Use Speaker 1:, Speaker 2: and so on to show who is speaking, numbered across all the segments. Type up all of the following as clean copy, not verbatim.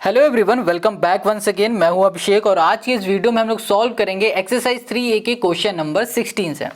Speaker 1: Hello everyone, welcome back once again. मैं हूं अभिषेक और आज की इस वीडियो में हम लोग सॉल्व करेंगे एक्सरसाइज 3A के क्वेश्चन नंबर 16 से।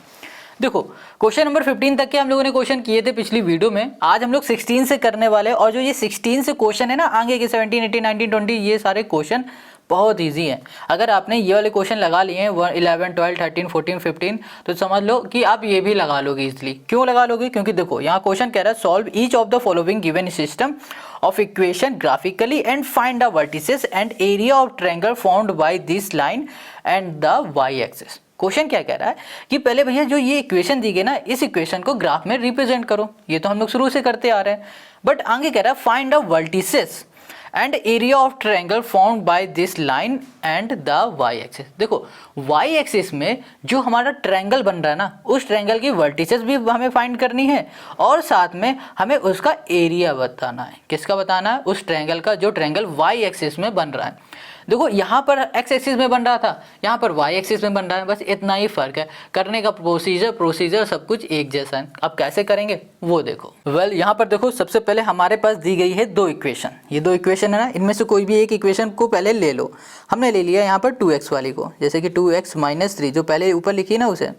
Speaker 1: देखो, क्वेश्चन नंबर 15 तक के हम लोगों ने क्वेश्चन किए थे पिछली वीडियो में। आज हम लोग 16 से करने वाले हैं और जो ये 16 से क्वेश्चन है ना, आगे के 17, 18, 19, 20 ये सारे क्वेश्चन बहुत ईजी हैं। अगर आपने ये वाले क्वेश्चन लगा लिए हैं 11, 12, 13, 14, 15 तो समझ लो कि आप ये भी लगा लोगे इजीली। क्यों लगा लोगे? क्योंकि देखो यहाँ क्वेश्चन कह रहा है solve each of the following given system of equation graphically and find the vertices and area of triangle formed by this line and the y axis. Question क्या कह रहा है कि पहले भैया जो ये इक्वेशन दी गई ना, इस इक्वेशन को ग्राफ में रिप्रेजेंट करो। ये तो हम लोग शुरू से करते आ रहे हैं, बट आगे कह रहा है find the vertices and area of triangle formed by this line and the y axis. देखो, वाई एक्सिस में जो हमारा ट्रायंगल बन रहा है ना, उस ट्रायंगल की वर्टिसेस भी हमें फाइंड करनी है और साथ में हमें उसका एरिया बताना है। किसका बताना है? उस ट्रायंगल का जो ट्रायंगल वाई एक्सिस में बन रहा है। देखो, यहाँ पर एक्स एक्सिस में बन रहा था, यहाँ पर वाई एक्सिस में बन रहा है, बस इतना ही फर्क है। करने का प्रोसीजर सब कुछ एक जैसा है। अब कैसे करेंगे वो देखो। यहाँ पर देखो, सबसे पहले हमारे पास दी गई है दो इक्वेशन। ये दो इक्वेशन है ना, इनमें से कोई भी एक इक्वेशन को पहले ले लो। हमने ले लिया यहाँ पर 2x वाली को, जैसे कि 2x - 3 जो पहले ऊपर लिखी ना, उसे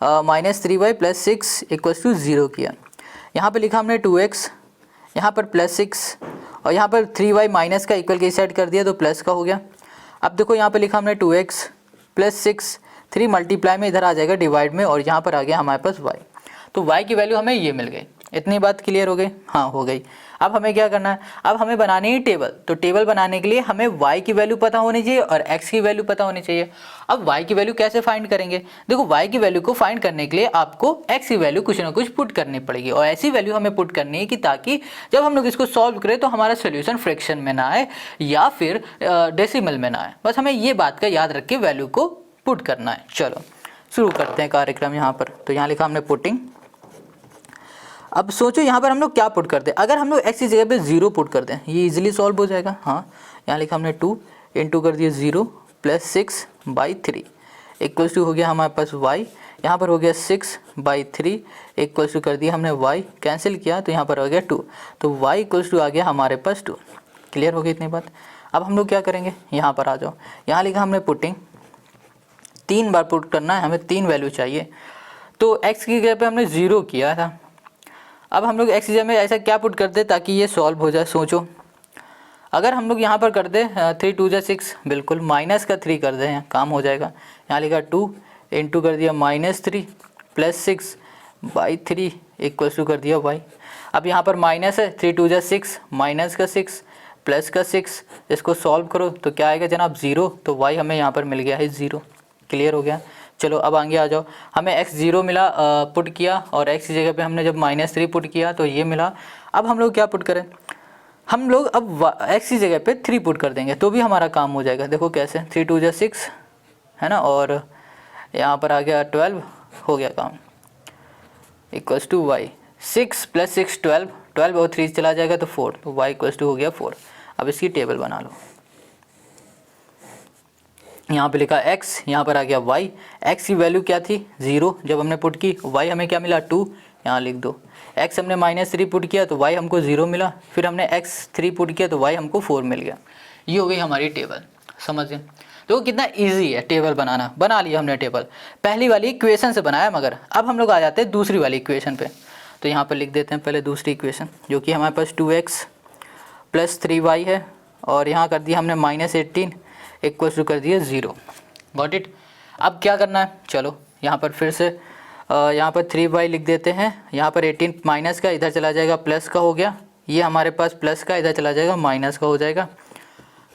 Speaker 1: -3y + 6 = 0 किया। यहाँ पर लिखा हमने 2x, यहाँ पर +6 और यहाँ पर 3y माइनस का इक्वल के साइड कर दिया तो प्लस का हो गया। अब देखो, यहाँ पर लिखा हमने 2x + 6, 3 मल्टीप्लाई में इधर आ जाएगा डिवाइड में, और यहाँ पर आ गया हमारे पास y। तो y की वैल्यू हमें ये मिल गई। इतनी बात क्लियर हो गई? हाँ, हो गई। अब हमें क्या करना है? अब हमें बनानी है टेबल। तो टेबल बनाने के लिए हमें y की वैल्यू पता होनी चाहिए और x की वैल्यू पता होनी चाहिए। अब y की वैल्यू कैसे फाइंड करेंगे? देखो, y की वैल्यू को फाइंड करने के लिए आपको x की वैल्यू कुछ ना कुछ पुट करनी पड़ेगी, और ऐसी वैल्यू हमें पुट करनी है कि ताकि जब हम लोग इसको सॉल्व करें तो हमारा सोल्यूशन फ्रैक्शन में ना आए या फिर डेसिमल में ना आए। बस हमें ये बात का याद रख के वैल्यू को पुट करना है। चलो शुरू करते हैं कार्यक्रम। यहाँ पर तो यहाँ लिखा हमने पुटिंग। अब सोचो यहाँ पर हम लोग क्या पुट करते हैं। अगर हम लोग x की जगह पे 0 पुट करते हैं, ये इजीली सॉल्व हो जाएगा। हाँ, यहाँ लिखा हमने 2 इंटू कर दिया 0 + 6/3 इक्वल्स टू हो गया हमारे पास y। यहाँ पर हो गया 6/3 इक्वल्स टू कर दिया हमने y, कैंसिल किया तो यहाँ पर हो गया 2, तो y इक्वल्स टू आ गया हमारे पास 2। क्लियर हो गई इतनी बात? अब हम लोग क्या करेंगे, यहाँ पर आ जाओ। यहाँ लिखा हमने पुटिंग, 3 बार पुट करना है, हमें 3 वैल्यू चाहिए। तो x की जगह पे हमने 0 किया था। अब हम लोग x की जगह में ऐसा क्या पुट कर दे ताकि ये सॉल्व हो जाए। सोचो, अगर हम लोग यहाँ पर कर दे 3 × 2 = 6, बिल्कुल माइनस का 3 कर दें, काम हो जाएगा। यहाँ लिखा 2 इंटू कर दिया -3 + 6/3 इक्वल्स टू कर दिया y। अब यहाँ पर माइनस है, 3 × 2 = 6, माइनस का 6 प्लस का 6, इसको सॉल्व करो तो क्या आएगा जनाब? 0। तो y हमें यहाँ पर मिल गया है 0। क्लियर हो गया? चलो अब आगे आ जाओ। हमें x 0 मिला, पुट किया, और x की जगह पे हमने जब -3 पुट किया तो ये मिला। अब हम लोग क्या पुट करें? हम लोग अब x की जगह पे 3 पुट कर देंगे तो भी हमारा काम हो जाएगा। देखो कैसे, 3 × 2 = 6 है ना, और यहाँ पर आ गया 12, हो गया काम, इक्वल्स टू y। 6 + 6 12, 12 और 3 चला जाएगा तो 4, तो y इक्वल्स टू हो गया 4। अब इसकी टेबल बना लो। यहाँ पे लिखा x, यहाँ पर आ गया y। x की वैल्यू क्या थी? 0 जब हमने पुट की। y हमें क्या मिला? 2, यहाँ लिख दो। x हमने -3 पुट किया तो y हमको 0 मिला, फिर हमने x 3 पुट किया तो y हमको 4 मिल गया। ये हो गई हमारी टेबल। समझे? तो कितना इजी है टेबल बनाना। बना लिया हमने टेबल, पहली वाली इक्वेशन से बनाया। मगर अब हम लोग आ जाते हैं दूसरी वाली इक्वेशन पे। तो यहाँ पर लिख देते हैं पहले दूसरी इक्वेशन, जो कि हमारे पास 2x + 3y है, और यहाँ कर दिया हमने -18 इक्वल्स टू कर दिया 0। Got it? अब क्या करना है? चलो यहाँ पर फिर से यहाँ पर 3y लिख देते हैं। यहाँ पर 18 माइनस का इधर चला जाएगा, प्लस का हो गया। ये हमारे पास प्लस का इधर चला जाएगा, माइनस का हो जाएगा।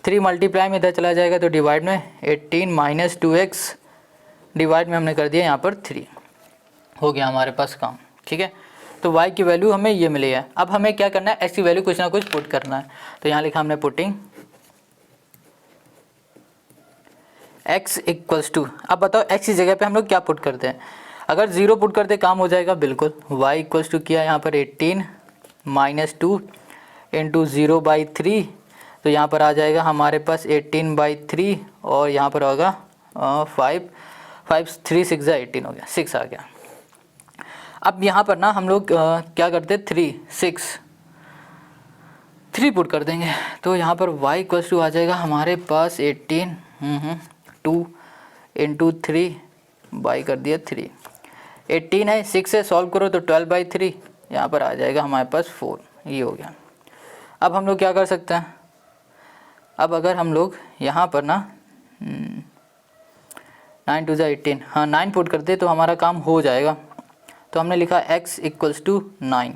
Speaker 1: 3 मल्टीप्लाई में इधर चला जाएगा तो डिवाइड में 18 - 2x डिवाइड में हमने कर दिया यहाँ पर 3। हो गया हमारे पास काम। ठीक है, तो y की वैल्यू हमें ये मिली है। अब हमें क्या करना है? x की वैल्यू कुछ ना कुछ पुट करना है। तो यहाँ लिखा हमने पुटिंग x इक्वल्स टू, अब बताओ x की जगह पे हम लोग क्या पुट करते हैं? अगर 0 पुट करते काम हो जाएगा बिल्कुल। y इक्वल्स टू किया यहाँ पर 18 - 2 इंटू 0/3, तो यहाँ पर आ जाएगा हमारे पास 18/3, और यहाँ पर होगा 5 3 6 18 हो गया, 6 आ गया। अब यहाँ पर ना हम लोग क्या करते हैं? 3 6 3 पुट कर देंगे तो यहाँ पर y इक्वल्स टू आ जाएगा हमारे पास 18 2 इंटू 3 बाई कर दिया 3, 18 है 6 से सॉल्व करो तो 12/3 यहाँ पर आ जाएगा हमारे पास 4, ये हो गया। अब हम लोग क्या कर सकते हैं, अब अगर हम लोग यहाँ पर ना 9 2 18, हाँ 9 पुट करते तो हमारा काम हो जाएगा। तो हमने लिखा x इक्वल्स टू 9,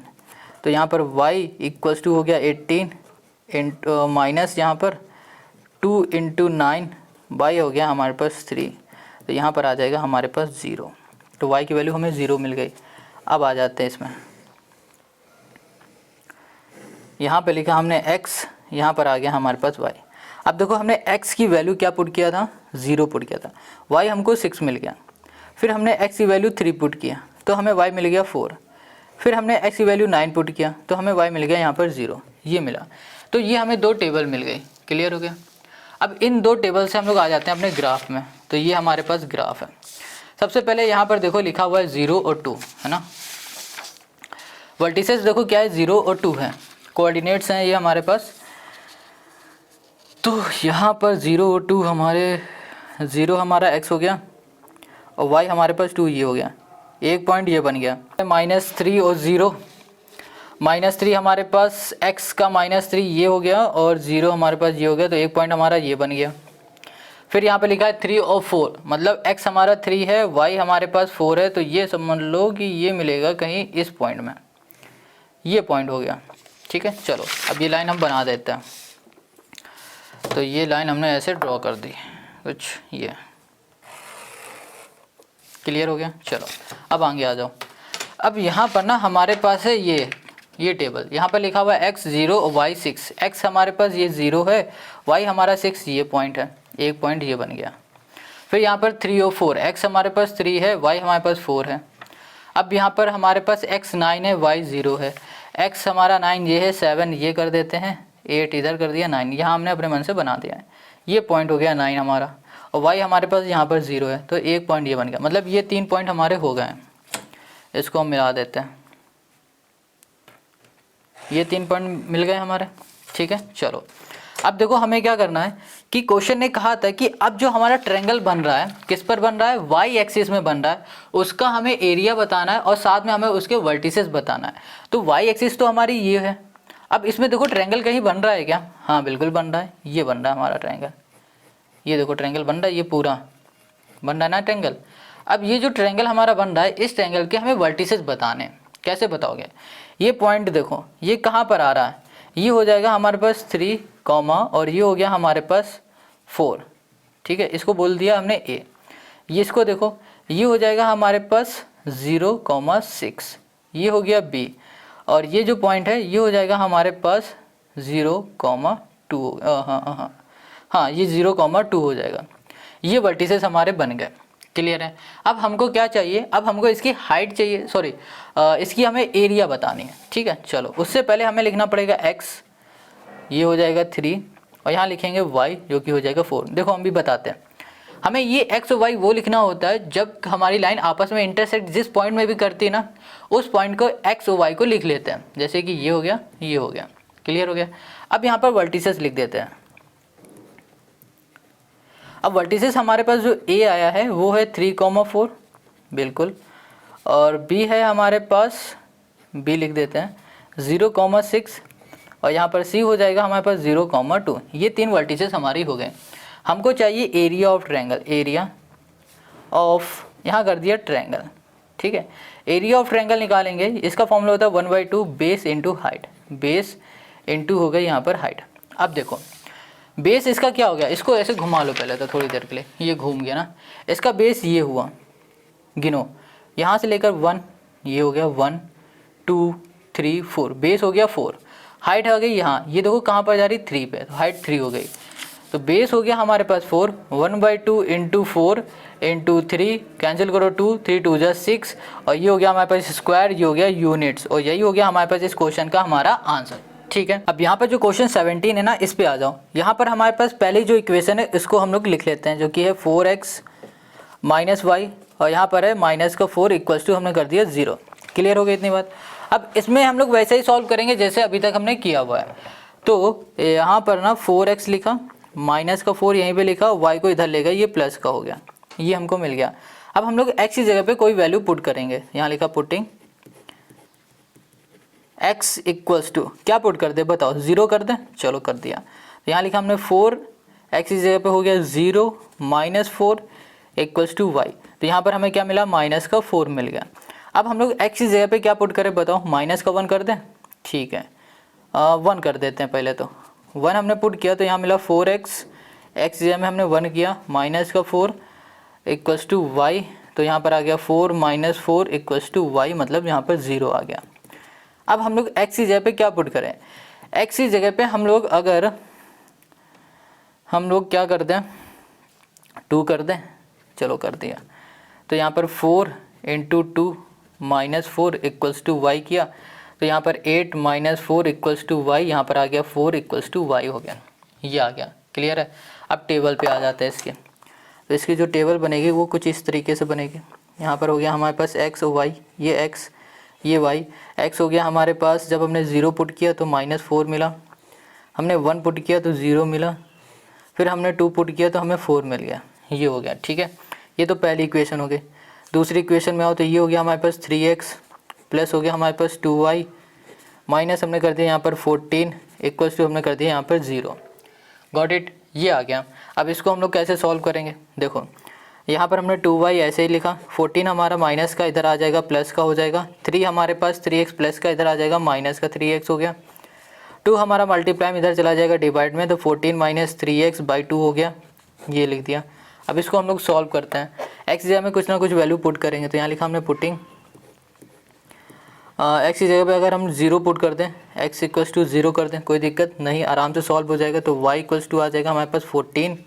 Speaker 1: तो यहाँ पर y इक्वल्स टू हो गया 18 इंटू माइनस यहाँ पर 2 इंटू 9 बाई हो गया हमारे पास 3, तो यहाँ पर आ जाएगा हमारे पास 0। तो y की वैल्यू हमें 0 मिल गई। अब आ जाते हैं इसमें, यहाँ पे लिखा हमने x, यहाँ पर आ गया हमारे पास y। अब देखो हमने x की वैल्यू क्या पुट किया था, 0 पुट किया था, y हमको 6 मिल गया। फिर हमने x की वैल्यू 3 पुट किया तो हमें y मिल गया 4। फिर हमने x की वैल्यू 9 पुट किया तो हमें y मिल गया यहाँ पर 0, ये मिला। तो ये हमें 2 टेबल मिल गई, क्लियर हो गया। अब इन 2 टेबल से हम लोग आ जाते हैं अपने ग्राफ में। तो ये हमारे पास ग्राफ है। सबसे पहले यहाँ पर देखो लिखा हुआ है 0 और 2, है ना। वर्टिसेस देखो क्या है, 0 और 2 है, कोऑर्डिनेट्स हैं ये हमारे पास। तो यहाँ पर 0 और 2 हमारे, 0 हमारा x हो गया और y हमारे पास 2, ये हो गया, एक पॉइंट ये बन गया। -3 और 0, -3 हमारे पास x का -3 ये हो गया और 0 हमारे पास ये हो गया, तो एक पॉइंट हमारा ये बन गया। फिर यहाँ पे लिखा है 3 और 4, मतलब x हमारा 3 है, y हमारे पास 4 है, तो ये समझ लो कि ये मिलेगा कहीं इस पॉइंट में, ये पॉइंट हो गया। ठीक है, चलो अब ये लाइन हम बना देते हैं। तो ये लाइन हमने ऐसे ड्रॉ कर दी कुछ, ये क्लियर हो गया। चलो अब आगे आ जाओ। अब यहाँ पर ना हमारे पास है ये टेबल, यहाँ पर लिखा हुआ है x 0 और y 6। x हमारे पास ये 0 है, y हमारा 6, ये पॉइंट है, एक पॉइंट ये बन गया। फिर यहाँ पर 3 और 4, x हमारे पास 3 है, y हमारे पास 4 है। अब यहाँ पर हमारे पास x 9 है, y 0 है, x हमारा 9 ये है, 7 ये कर देते हैं, 8 इधर कर दिया, 9 यहाँ हमने अपने मन से बना दिया है, ये पॉइंट हो गया 9 हमारा, और y हमारे पास यहाँ पर 0 है, तो एक पॉइंट ये बन गया। मतलब ये 3 पॉइंट हमारे हो गए हैं। इसको हम मिला देते हैं, ये 3 पॉइंट मिल गए हमारे। ठीक है, चलो अब देखो हमें क्या करना है कि क्वेश्चन ने कहा था कि अब जो हमारा ट्रायंगल बन रहा है किस पर बन रहा है, y एक्सिस में बन रहा है, उसका हमें एरिया बताना है और साथ में हमें उसके वर्टिसेस बताना है। तो y एक्सिस तो हमारी ये है। अब इसमें देखो ट्रायंगल कहीं बन रहा है क्या, हाँ बिल्कुल बन रहा है, ये बन रहा है हमारा ट्रायंगल, ये देखो ट्रायंगल बन रहा है, ये पूरा बन रहा है ना ट्रायंगल। अब ये जो ट्रायंगल हमारा बन रहा है, इस ट्रायंगल के हमें वर्टिसेस बताने हैं। कैसे बताओगे, ये पॉइंट देखो ये कहाँ पर आ रहा है, ये हो जाएगा हमारे पास 3, और ये हो गया हमारे पास 4। ठीक है, इसको बोल दिया हमने a। ये इसको देखो, ये हो जाएगा हमारे पास 0,6, ये हो गया b, और ये जो पॉइंट है ये हो जाएगा हमारे पास 0,2, हाँ ये 0,2 हो जाएगा। ये वर्टिसेस हमारे बन गए, क्लियर है। अब हमको क्या चाहिए, अब हमको इसकी हाइट चाहिए, सॉरी इसकी हमें एरिया बतानी है। ठीक है, चलो उससे पहले हमें लिखना पड़ेगा x, ये हो जाएगा 3, और यहाँ लिखेंगे y जो कि हो जाएगा 4। देखो हम भी बताते हैं, हमें ये x और y वो लिखना होता है जब हमारी लाइन आपस में इंटरसेक्ट जिस पॉइंट में भी करती है ना, उस पॉइंट को x और y को लिख लेते हैं। जैसे कि ये हो गया, ये हो गया, क्लियर हो गया। अब यहाँ पर वर्टिसेस लिख देते हैं। अब वर्टिसेस हमारे पास जो a आया है वो है 3,4 बिल्कुल, और b है हमारे पास, b लिख देते हैं 0,6, और यहाँ पर c हो जाएगा हमारे पास 0,2। ये 3 वर्टिसेस हमारी हो गए। हमको चाहिए area of triangle, area of, यहाँ कर दिया ट्रायंगल। ठीक है, एरिया ऑफ ट्रायंगल निकालेंगे, इसका फॉर्मूला होता है 1/2 base into height, base into हो गई यहाँ पर हाइट। अब देखो बेस इसका क्या हो गया, इसको ऐसे घुमा लो पहले तो थोड़ी देर के लिए, ये घूम गया ना। इसका बेस ये हुआ, गिनो यहाँ से लेकर 1, ये हो गया 1 2 3 4, बेस हो गया 4। हाइट आ गई यहाँ, ये देखो कहाँ पर जा रही 3 पे, तो हाइट 3 हो गई। तो बेस हो गया हमारे पास 4, 1/2 इंटू 4 इंटू 3, कैंसिल करो 2, 3 2 जा 6, और ये हो गया हमारे पास स्क्वायर, ये हो गया यूनिट्स, और यही हो गया हमारे पास इस क्वेश्चन का हमारा आंसर। ठीक है, अब यहाँ पर जो क्वेश्चन 17 है ना, इस पे आ जाओ। यहाँ पर हमारे पास पहले जो इक्वेशन है इसको हम लोग लिख लेते हैं, जो कि है 4x माइनस वाई, और यहाँ पर है माइनस का 4 इक्वल्स टू हमने कर दिया 0। क्लियर हो गई इतनी बात। अब इसमें हम लोग वैसे ही सॉल्व करेंगे जैसे अभी तक हमने किया हुआ है। तो यहाँ पर ना 4x लिखा, माइनस का 4 यहीं पे लिखा, y को इधर ले गए, ये प्लस का हो गया, ये हमको मिल गया। अब हम लोग x की जगह पे कोई वैल्यू पुट करेंगे, यहाँ लिखा पुटिंग x इक्वल्स टू, क्या पुट कर दे बताओ, 0 कर दें, चलो कर दिया। तो यहाँ लिखा हमने 4, x की जगह पे हो गया 0 माइनस 4 इक्वल्स टू y। तो यहाँ पर हमें क्या मिला, माइनस का 4 मिल गया। अब हम लोग x की जगह पे क्या पुट करें बताओ, माइनस का 1 कर दें, ठीक है 1 कर देते हैं। पहले तो 1 हमने पुट किया तो यहाँ मिला 4x, x जगह में हमने 1 किया, माइनस का 4 इक्वल्स टू y। तो यहाँ पर आ गया 4 माइनस 4 इक्वल्स टू y, मतलब यहाँ पर 0 आ गया। अब हम लोग x की जगह पे क्या पुट करें, x की जगह पे हम लोग अगर हम लोग क्या कर दें, 2 कर दें, चलो कर दिया। तो यहाँ पर 4 into 2 minus 4 equals to y किया, तो यहाँ पर 8 माइनस 4 इक्वल्स टू वाई, यहाँ पर आ गया 4 इक्वल्स टू वाई हो गया, ये आ गया। क्लियर है। अब टेबल पे आ जाता है इसके, तो इसकी जो टेबल बनेगी वो कुछ इस तरीके से बनेगी। यहाँ पर हो गया हमारे पास x और y, ये x ये y। x हो गया हमारे पास, जब हमने 0 पुट किया तो -4 मिला, हमने 1 पुट किया तो 0 मिला, फिर हमने 2 पुट किया तो हमें 4 मिल गया, ये हो गया। ठीक है, ये तो पहली इक्वेशन हो गई। दूसरी इक्वेशन में आओ तो ये हो गया हमारे पास 3x प्लस हो गया हमारे पास 2y, माइनस हमने कर दिया यहाँ पर 14 इक्वल्स टू हमने कर दिया यहाँ पर 0। गॉट इट, ये आ गया। अब इसको हम लोग कैसे सॉल्व करेंगे, देखो यहाँ पर हमने 2y ऐसे ही लिखा, 14 हमारा माइनस का इधर आ जाएगा प्लस का हो जाएगा, 3 हमारे पास 3x प्लस का इधर आ जाएगा माइनस का 3x हो गया, 2 हमारा मल्टीप्लाई इधर चला जाएगा डिवाइड में, तो 14 माइनस 3x बाई 2 हो गया, ये लिख दिया। अब इसको हम लोग सॉल्व करते हैं, x की जगह में कुछ ना कुछ वैल्यू पुट करेंगे। तो यहाँ लिखा हमने पुटिंग x की जगह पे अगर हम 0 पुट कर दें, x इक्वल्स टू 0 कर दें, कोई दिक्कत नहीं, आराम से सॉल्व हो जाएगा। तो y इक्वल्स टू आ जाएगा हमारे पास 14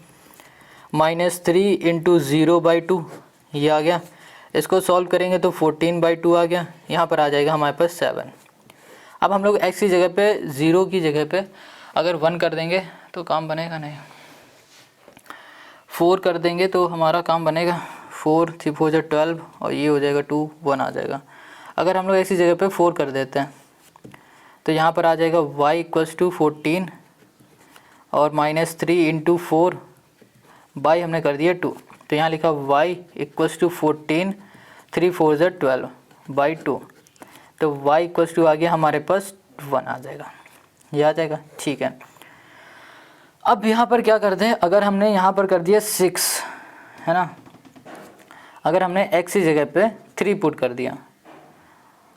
Speaker 1: माइनस 3 इंटू 0 बाई 2, ये आ गया। इसको सॉल्व करेंगे तो 14 बाई 2 आ गया, यहाँ पर आ जाएगा हमारे पास 7। अब हम लोग x की जगह पे 0 की जगह पे अगर 1 कर देंगे तो काम बनेगा नहीं, 4 कर देंगे तो हमारा काम बनेगा, 4 3 4 जो 12 और ये हो जाएगा 2 1 आ जाएगा। अगर हम लोग ऐसी जगह पे 4 कर देते हैं तो यहाँ पर आ जाएगा y इक्वल्स टू 14 और माइनस 3 इंटू 4 बाई हमने कर दिया 2, तो यहाँ लिखा y इक्वल्स टू 14 3 4 जो 12 बाई 2, तो y इक्वल्स टू आ गया हमारे पास 1 आ जाएगा, ये आ जाएगा। ठीक है, अब यहाँ पर क्या करते हैं, अगर हमने यहाँ पर कर दिया 6 है ना, अगर हमने x की जगह पे 3 पुट कर दिया,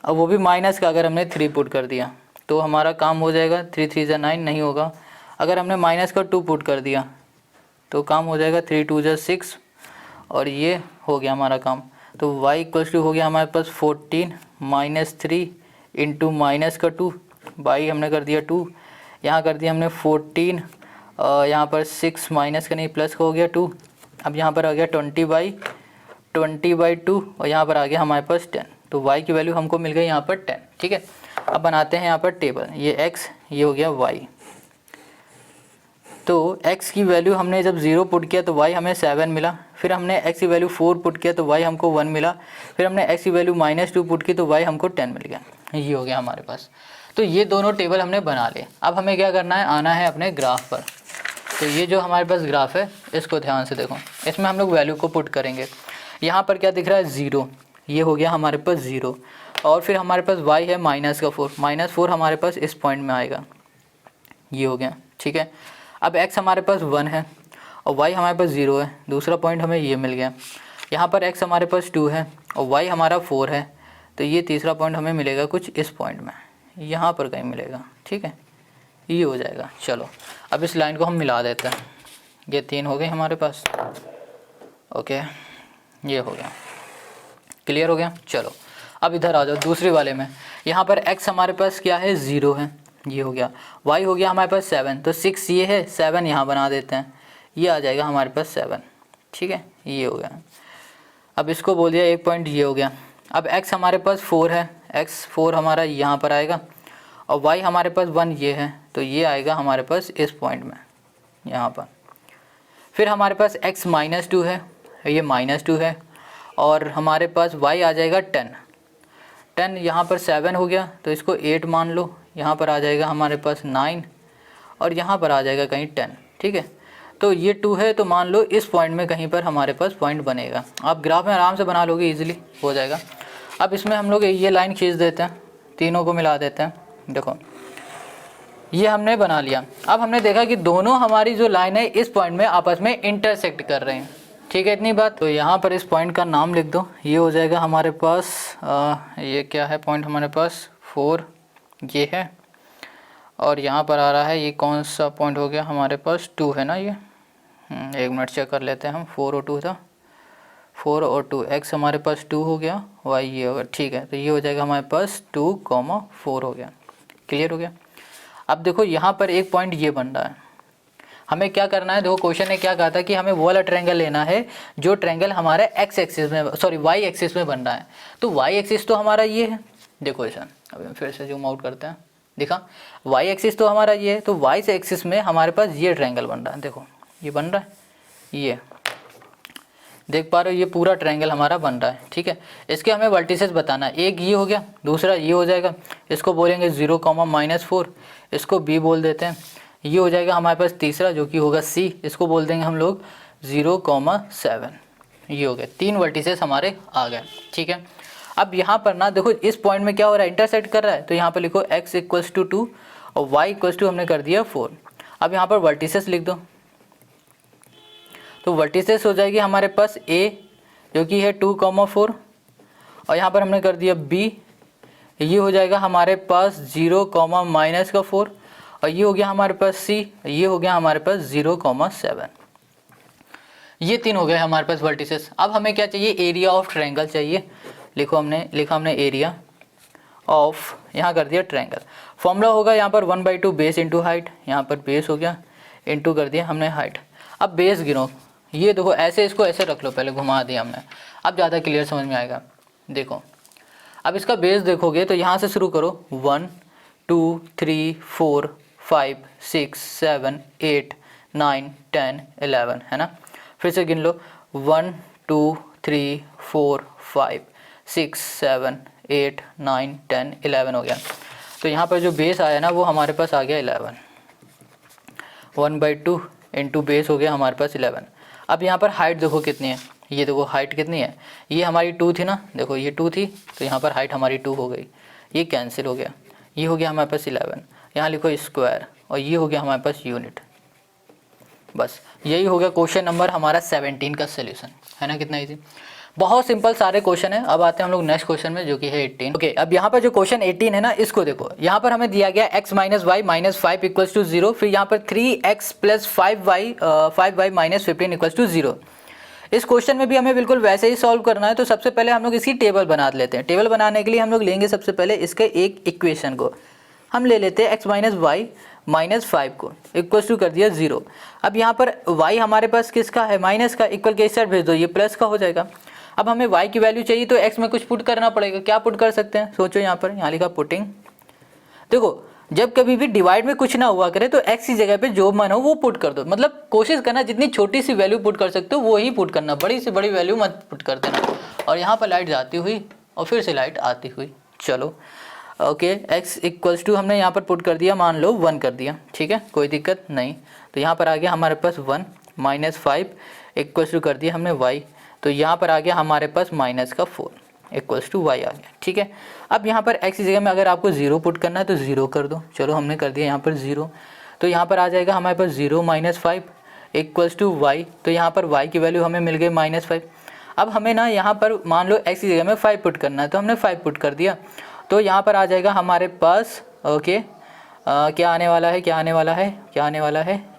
Speaker 1: अब वो भी माइनस का अगर हमने 3 पुट कर दिया तो हमारा काम हो जाएगा, 3 3 जा 9 नहीं होगा। अगर हमने माइनस का 2 पुट कर दिया तो काम हो जाएगा, 3 2 जा 6 और ये हो गया हमारा काम। तो y इक्वल्स टू हो गया हमारे पास 14 माइनस 3 इंटू माइनस का 2 बाई हमने कर दिया 2, यहाँ कर दिया हमने 14 यहाँ पर 6 माइनस का नहीं प्लस का हो गया 2, अब यहाँ पर आ गया 20 बाई 2 और यहाँ पर आ गया हमारे पास 10, तो y की वैल्यू हमको मिल गई यहाँ पर 10। ठीक है, अब बनाते हैं यहाँ पर टेबल, ये x ये हो गया y। तो x की वैल्यू हमने जब 0 पुट किया तो y हमें 7 मिला, फिर हमने x की वैल्यू 4 पुट किया तो y हमको 1 मिला, फिर हमने x की वैल्यू -2 पुट की तो y हमको 10 मिल गया, ये हो गया हमारे पास। तो ये दोनों टेबल हमने बना लिए। अब हमें क्या करना है, आना है अपने ग्राफ पर। तो ये जो हमारे पास ग्राफ है इसको ध्यान से देखो, इसमें हम लोग वैल्यू को पुट करेंगे। यहाँ पर क्या दिख रहा है 0, ये हो गया हमारे पास 0, और फिर हमारे पास y है माइनस का 4, -4 हमारे पास इस पॉइंट में आएगा, ये हो गया। ठीक है, अब x हमारे पास 1 है और y हमारे पास 0 है, दूसरा पॉइंट हमें ये मिल गया। यहाँ पर x हमारे पास 2 है और y हमारा 4 है, तो ये तीसरा पॉइंट हमें मिलेगा कुछ इस पॉइंट में, यहाँ पर कहीं मिलेगा। ठीक है, ये हो जाएगा। चलो अब इस लाइन को हम मिला देते हैं, ये 3 हो गए हमारे पास। ओके, ये हो गया, क्लियर हो गया। चलो अब इधर आ जाओ दूसरे वाले में, यहाँ पर x हमारे पास क्या है 0 है, ये हो गया, y हो गया हमारे पास 7, तो 6 ये है, 7 यहाँ बना देते हैं, ये आ जाएगा हमारे पास 7। ठीक है, ये हो गया। अब इसको बोल दिया एक पॉइंट, ये हो गया। अब x हमारे पास 4 है, x 4 हमारा यहाँ पर आएगा और y हमारे पास 1 ये है, तो ये आएगा हमारे पास इस पॉइंट में, यहाँ पर। फिर हमारे पास x -2 है, ये -2 है, और हमारे पास y आ जाएगा 10 यहाँ पर 7 हो गया, तो इसको 8 मान लो, यहाँ पर आ जाएगा हमारे पास 9 और यहाँ पर आ जाएगा कहीं 10, ठीक है। तो ये 2 है, तो मान लो इस पॉइंट में कहीं पर हमारे पास पॉइंट बनेगा। आप ग्राफ में आराम से बना लोगे, इजीली हो जाएगा। अब इसमें हम लोग ये लाइन खींच देते हैं, तीनों को मिला देते हैं। देखो ये हमने बना लिया। अब हमने देखा कि दोनों हमारी जो लाइन है इस पॉइंट में आपस में इंटरसेक्ट कर रहे हैं, ठीक है, इतनी बात। तो यहाँ पर इस पॉइंट का नाम लिख दो, ये हो जाएगा हमारे पास ये क्या है पॉइंट हमारे पास 4 ये है, और यहाँ पर आ रहा है ये कौन सा पॉइंट हो गया हमारे पास 2 है ना। ये 1 मिनट चेक कर लेते हैं हम, 4 और 2 था, 4 और 2, x हमारे पास 2 हो गया, y ये होगा, ठीक है। तो ये हो जाएगा हमारे पास 2,4 हो गया, क्लियर हो गया। अब देखो यहाँ पर एक पॉइंट ये बन रहा है, हमें क्या करना है। देखो क्वेश्चन ने क्या कहा था कि हमें वो वाला ट्रायंगल लेना है जो ट्रायंगल हमारे x एक्सिस में, सॉरी y एक्सिस में बन रहा है। तो y एक्सिस तो हमारा ये है, देखो ऐसा, अब हम फिर से जूम आउट करते हैं, दिखा y एक्सिस तो हमारा ये है। तो y से एक्सिस में हमारे पास ये ट्रायंगल बन रहा है, देखो ये बन रहा है, ये देख पा रहे हो, ये पूरा ट्रायंगल हमारा बन रहा है, ठीक है। इसके हमें वर्टिसेस बताना है, एक ये हो गया, दूसरा ये हो जाएगा, इसको बोलेंगे 0,-4, इसको b बोल देते हैं। ये हो जाएगा हमारे पास तीसरा जो कि होगा c, इसको बोल देंगे हम लोग 0,7। ये हो गए 3 वर्टिसेस हमारे आ गए, ठीक है। अब यहाँ पर ना देखो इस पॉइंट में क्या हो रहा है, इंटरसेक्ट कर रहा है। तो यहाँ पर लिखो x = 2 और y = हमने कर दिया 4। अब यहाँ पर वर्टिसेस लिख दो, तो वर्टिसेस हो जाएगी हमारे पास a जो कि है 2,4, और यहाँ पर हमने कर दिया b, ये हो जाएगा हमारे पास 0,-4, और ये हो गया हमारे पास c, ये हो गया हमारे पास 0,7। ये 3 हो गए हमारे पास वर्टिसेस। अब हमें क्या चाहिए, एरिया ऑफ ट्रायंगल चाहिए। लिखा हमने एरिया ऑफ, यहाँ कर दिया ट्रायंगल। फॉर्मूला होगा यहाँ पर 1/2 बेस इंटू हाइट, यहाँ पर बेस हो गया इंटू कर दिया हमने हाइट। अब बेस गिनो, ये देखो ऐसे, इसको ऐसे रख लो, पहले घुमा दिया हमने, अब ज़्यादा क्लियर समझ में आएगा। देखो अब इसका बेस देखोगे तो यहाँ से शुरू करो, 1 2 3 4 5 6 7 8 9 10 11 है ना। फिर से गिन लो, 1 2 3 4 5 6 7 8 9 10 11 हो गया। तो यहाँ पर जो बेस आया ना वो हमारे पास आ गया 11, 1/2 इंटू बेस हो गया हमारे पास 11। अब यहाँ पर हाइट देखो कितनी है, ये देखो हाइट कितनी है, ये हमारी 2 थी ना, देखो ये 2 थी, तो यहाँ पर हाइट हमारी 2 हो गई, ये कैंसिल हो गया, ये हो गया हमारे पास 11। यहाँ लिखो स्क्वायर, और ये हो गया हमारे पास यूनिट। बस यही हो गया क्वेश्चन नंबर हमारा 17 का सोल्यूशन, है ना। कितना ईजी, बहुत सिंपल सारे क्वेश्चन है। अब आते हैं हम लोग नेक्स्ट क्वेश्चन में जो कि है 18। ओके, अब यहाँ पर जो क्वेश्चन 18 है ना, इसको देखो, यहाँ पर हमें दिया गया x - y - 5 = 0, फिर यहाँ पर 3x + 5y - 15 = 0। इस क्वेश्चन में भी हमें बिल्कुल वैसे ही सॉल्व करना है। तो सबसे पहले हम लोग इसकी टेबल बना लेते हैं। टेबल बनाने के लिए हम लोग लेंगे सबसे पहले इसके एक इक्वेशन को, हम ले लेते हैं x - y - 5 को इक्वल टू कर दिया 0। अब यहाँ पर y हमारे पास किसका है, माइनस का, इक्वल के इस साइड भेज दो, ये प्लस का हो जाएगा। अब हमें y की वैल्यू चाहिए तो x में कुछ पुट करना पड़ेगा। क्या पुट कर सकते हैं, सोचो। यहाँ लिखा पुटिंग। देखो जब कभी भी डिवाइड में कुछ ना हुआ करे तो x की जगह पे जो मन हो वो पुट कर दो। मतलब कोशिश करना जितनी छोटी सी वैल्यू पुट कर सकते हो वो ही पुट करना, बड़ी से बड़ी वैल्यू मत पुट कर देना। और यहाँ पर लाइट जाती हुई और फिर से लाइट आती हुई, चलो ओके। x = हमने यहाँ पर पुट कर दिया, मान लो 1 कर दिया, ठीक है, कोई दिक्कत नहीं। तो यहाँ पर आ गया हमारे पास 1 - 5 = कर दिया हमने y, तो यहाँ पर आ गया हमारे पास -4 = y आ गया, ठीक है। अब यहाँ पर x की जगह में अगर आपको 0 पुट करना है तो 0 कर दो, चलो हमने कर दिया यहाँ पर 0। तो यहाँ पर आ जाएगा हमारे पास 0 - 5 = y, तो यहाँ पर y की वैल्यू हमें मिल गई -5। अब हमें ना यहाँ पर मान लो x की जगह में 5 पुट करना है, तो हमने 5 पुट कर दिया। तो यहाँ पर आ जाएगा हमारे पास ओके, क्या आने वाला है,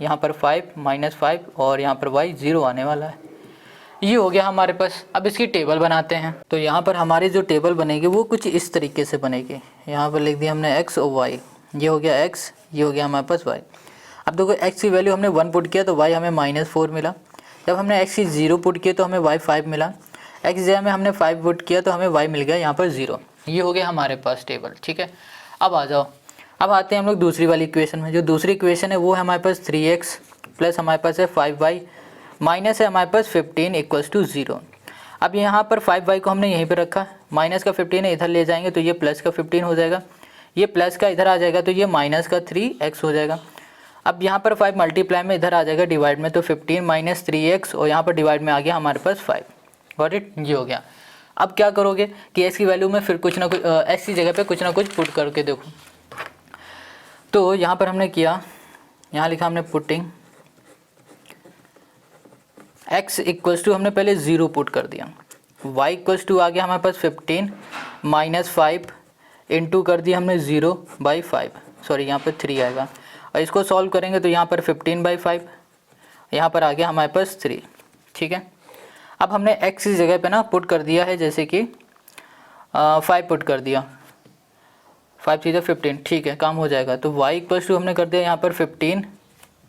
Speaker 1: यहाँ पर 5 - 5 और यहाँ पर y 0 आने वाला है। ये हो गया हमारे पास। अब इसकी टेबल बनाते हैं। तो यहाँ पर हमारी जो टेबल बनेगी वो कुछ इस तरीके से बनेगी। यहाँ पर लिख दिया हमने x और y, ये हो गया x, ये हो गया हमारे पास y। अब देखो x की वैल्यू हमने 1 पुट किया तो y हमें -4 मिला। जब हमने x की 0 पुट किया तो हमें y 5 मिला। x की जगह में हमने 5 पुट किया तो हमें y मिल गया यहाँ पर 0। ये हो गया हमारे पास टेबल, ठीक है। अब आ जाओ, अब आते हैं हम लोग दूसरी वाली इक्वेशन में। जो दूसरी इक्वेशन है वो है हमारे पास 3x प्लस हमारे पास है 5y माइनस है हमारे पास 15 = 0। अब यहाँ पर 5y को हमने यहीं पर रखा, माइनस का 15 है, इधर ले जाएंगे तो ये प्लस का 15 हो जाएगा, ये प्लस का इधर आ जाएगा तो ये माइनस का 3x हो जाएगा। अब यहाँ पर 5 मल्टीप्लाई में इधर आ जाएगा डिवाइड में, तो 15 माइनस 3x और यहाँ पर डिवाइड में आ गया हमारे पास 5। गॉट इट, ये हो गया। अब क्या करोगे कि x की वैल्यू में फिर कुछ ना कुछ x की जगह पे कुछ ना कुछ पुट करके देखो। तो यहाँ पर हमने किया, यहाँ लिखा हमने पुटिंग x इक्वल्स टू, हमने पहले 0 पुट कर दिया, y इक्वल्स टू आ गया हमारे पास 15 माइनस 5 इंटू कर दिया हमने 0/5, सॉरी यहाँ पर 3 आएगा, और इसको सॉल्व करेंगे तो यहाँ पर 15/5, यहाँ पर आ गया हमारे पास 3। ठीक है, अब हमने x की जगह पे ना पुट कर दिया है, जैसे कि 5 पुट कर दिया, 5 चीज़ें 15, ठीक है, काम हो जाएगा। तो y इक्वल्स टू हमने कर दिया यहाँ पर 15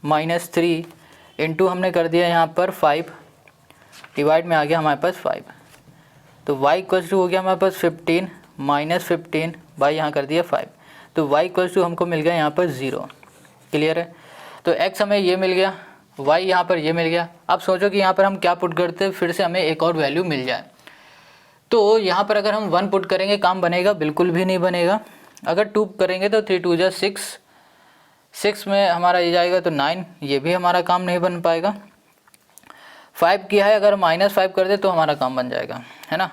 Speaker 1: माइनस 3 इंटू हमने कर दिया यहाँ पर 5, डिवाइड में आ गया हमारे पास 5। तो y इक्वल्स टू हो गया हमारे पास 15 माइनस 15 बाई यहाँ कर दिया 5, तो y इक्वल्स टू हमको मिल गया यहाँ पर 0। क्लियर है, तो x हमें ये मिल गया, y यहाँ पर ये मिल गया। अब सोचो कि यहाँ पर हम क्या पुट करते हैं, फिर से हमें एक और वैल्यू मिल जाए। तो यहाँ पर अगर हम 1 पुट करेंगे काम बनेगा? बिल्कुल भी नहीं बनेगा। अगर 2 करेंगे तो 3 2 जा 6, 6 में हमारा ये जाएगा तो 9, ये भी हमारा काम नहीं बन पाएगा। 5 किया है, अगर -5 कर दे तो हमारा काम बन जाएगा, है ना।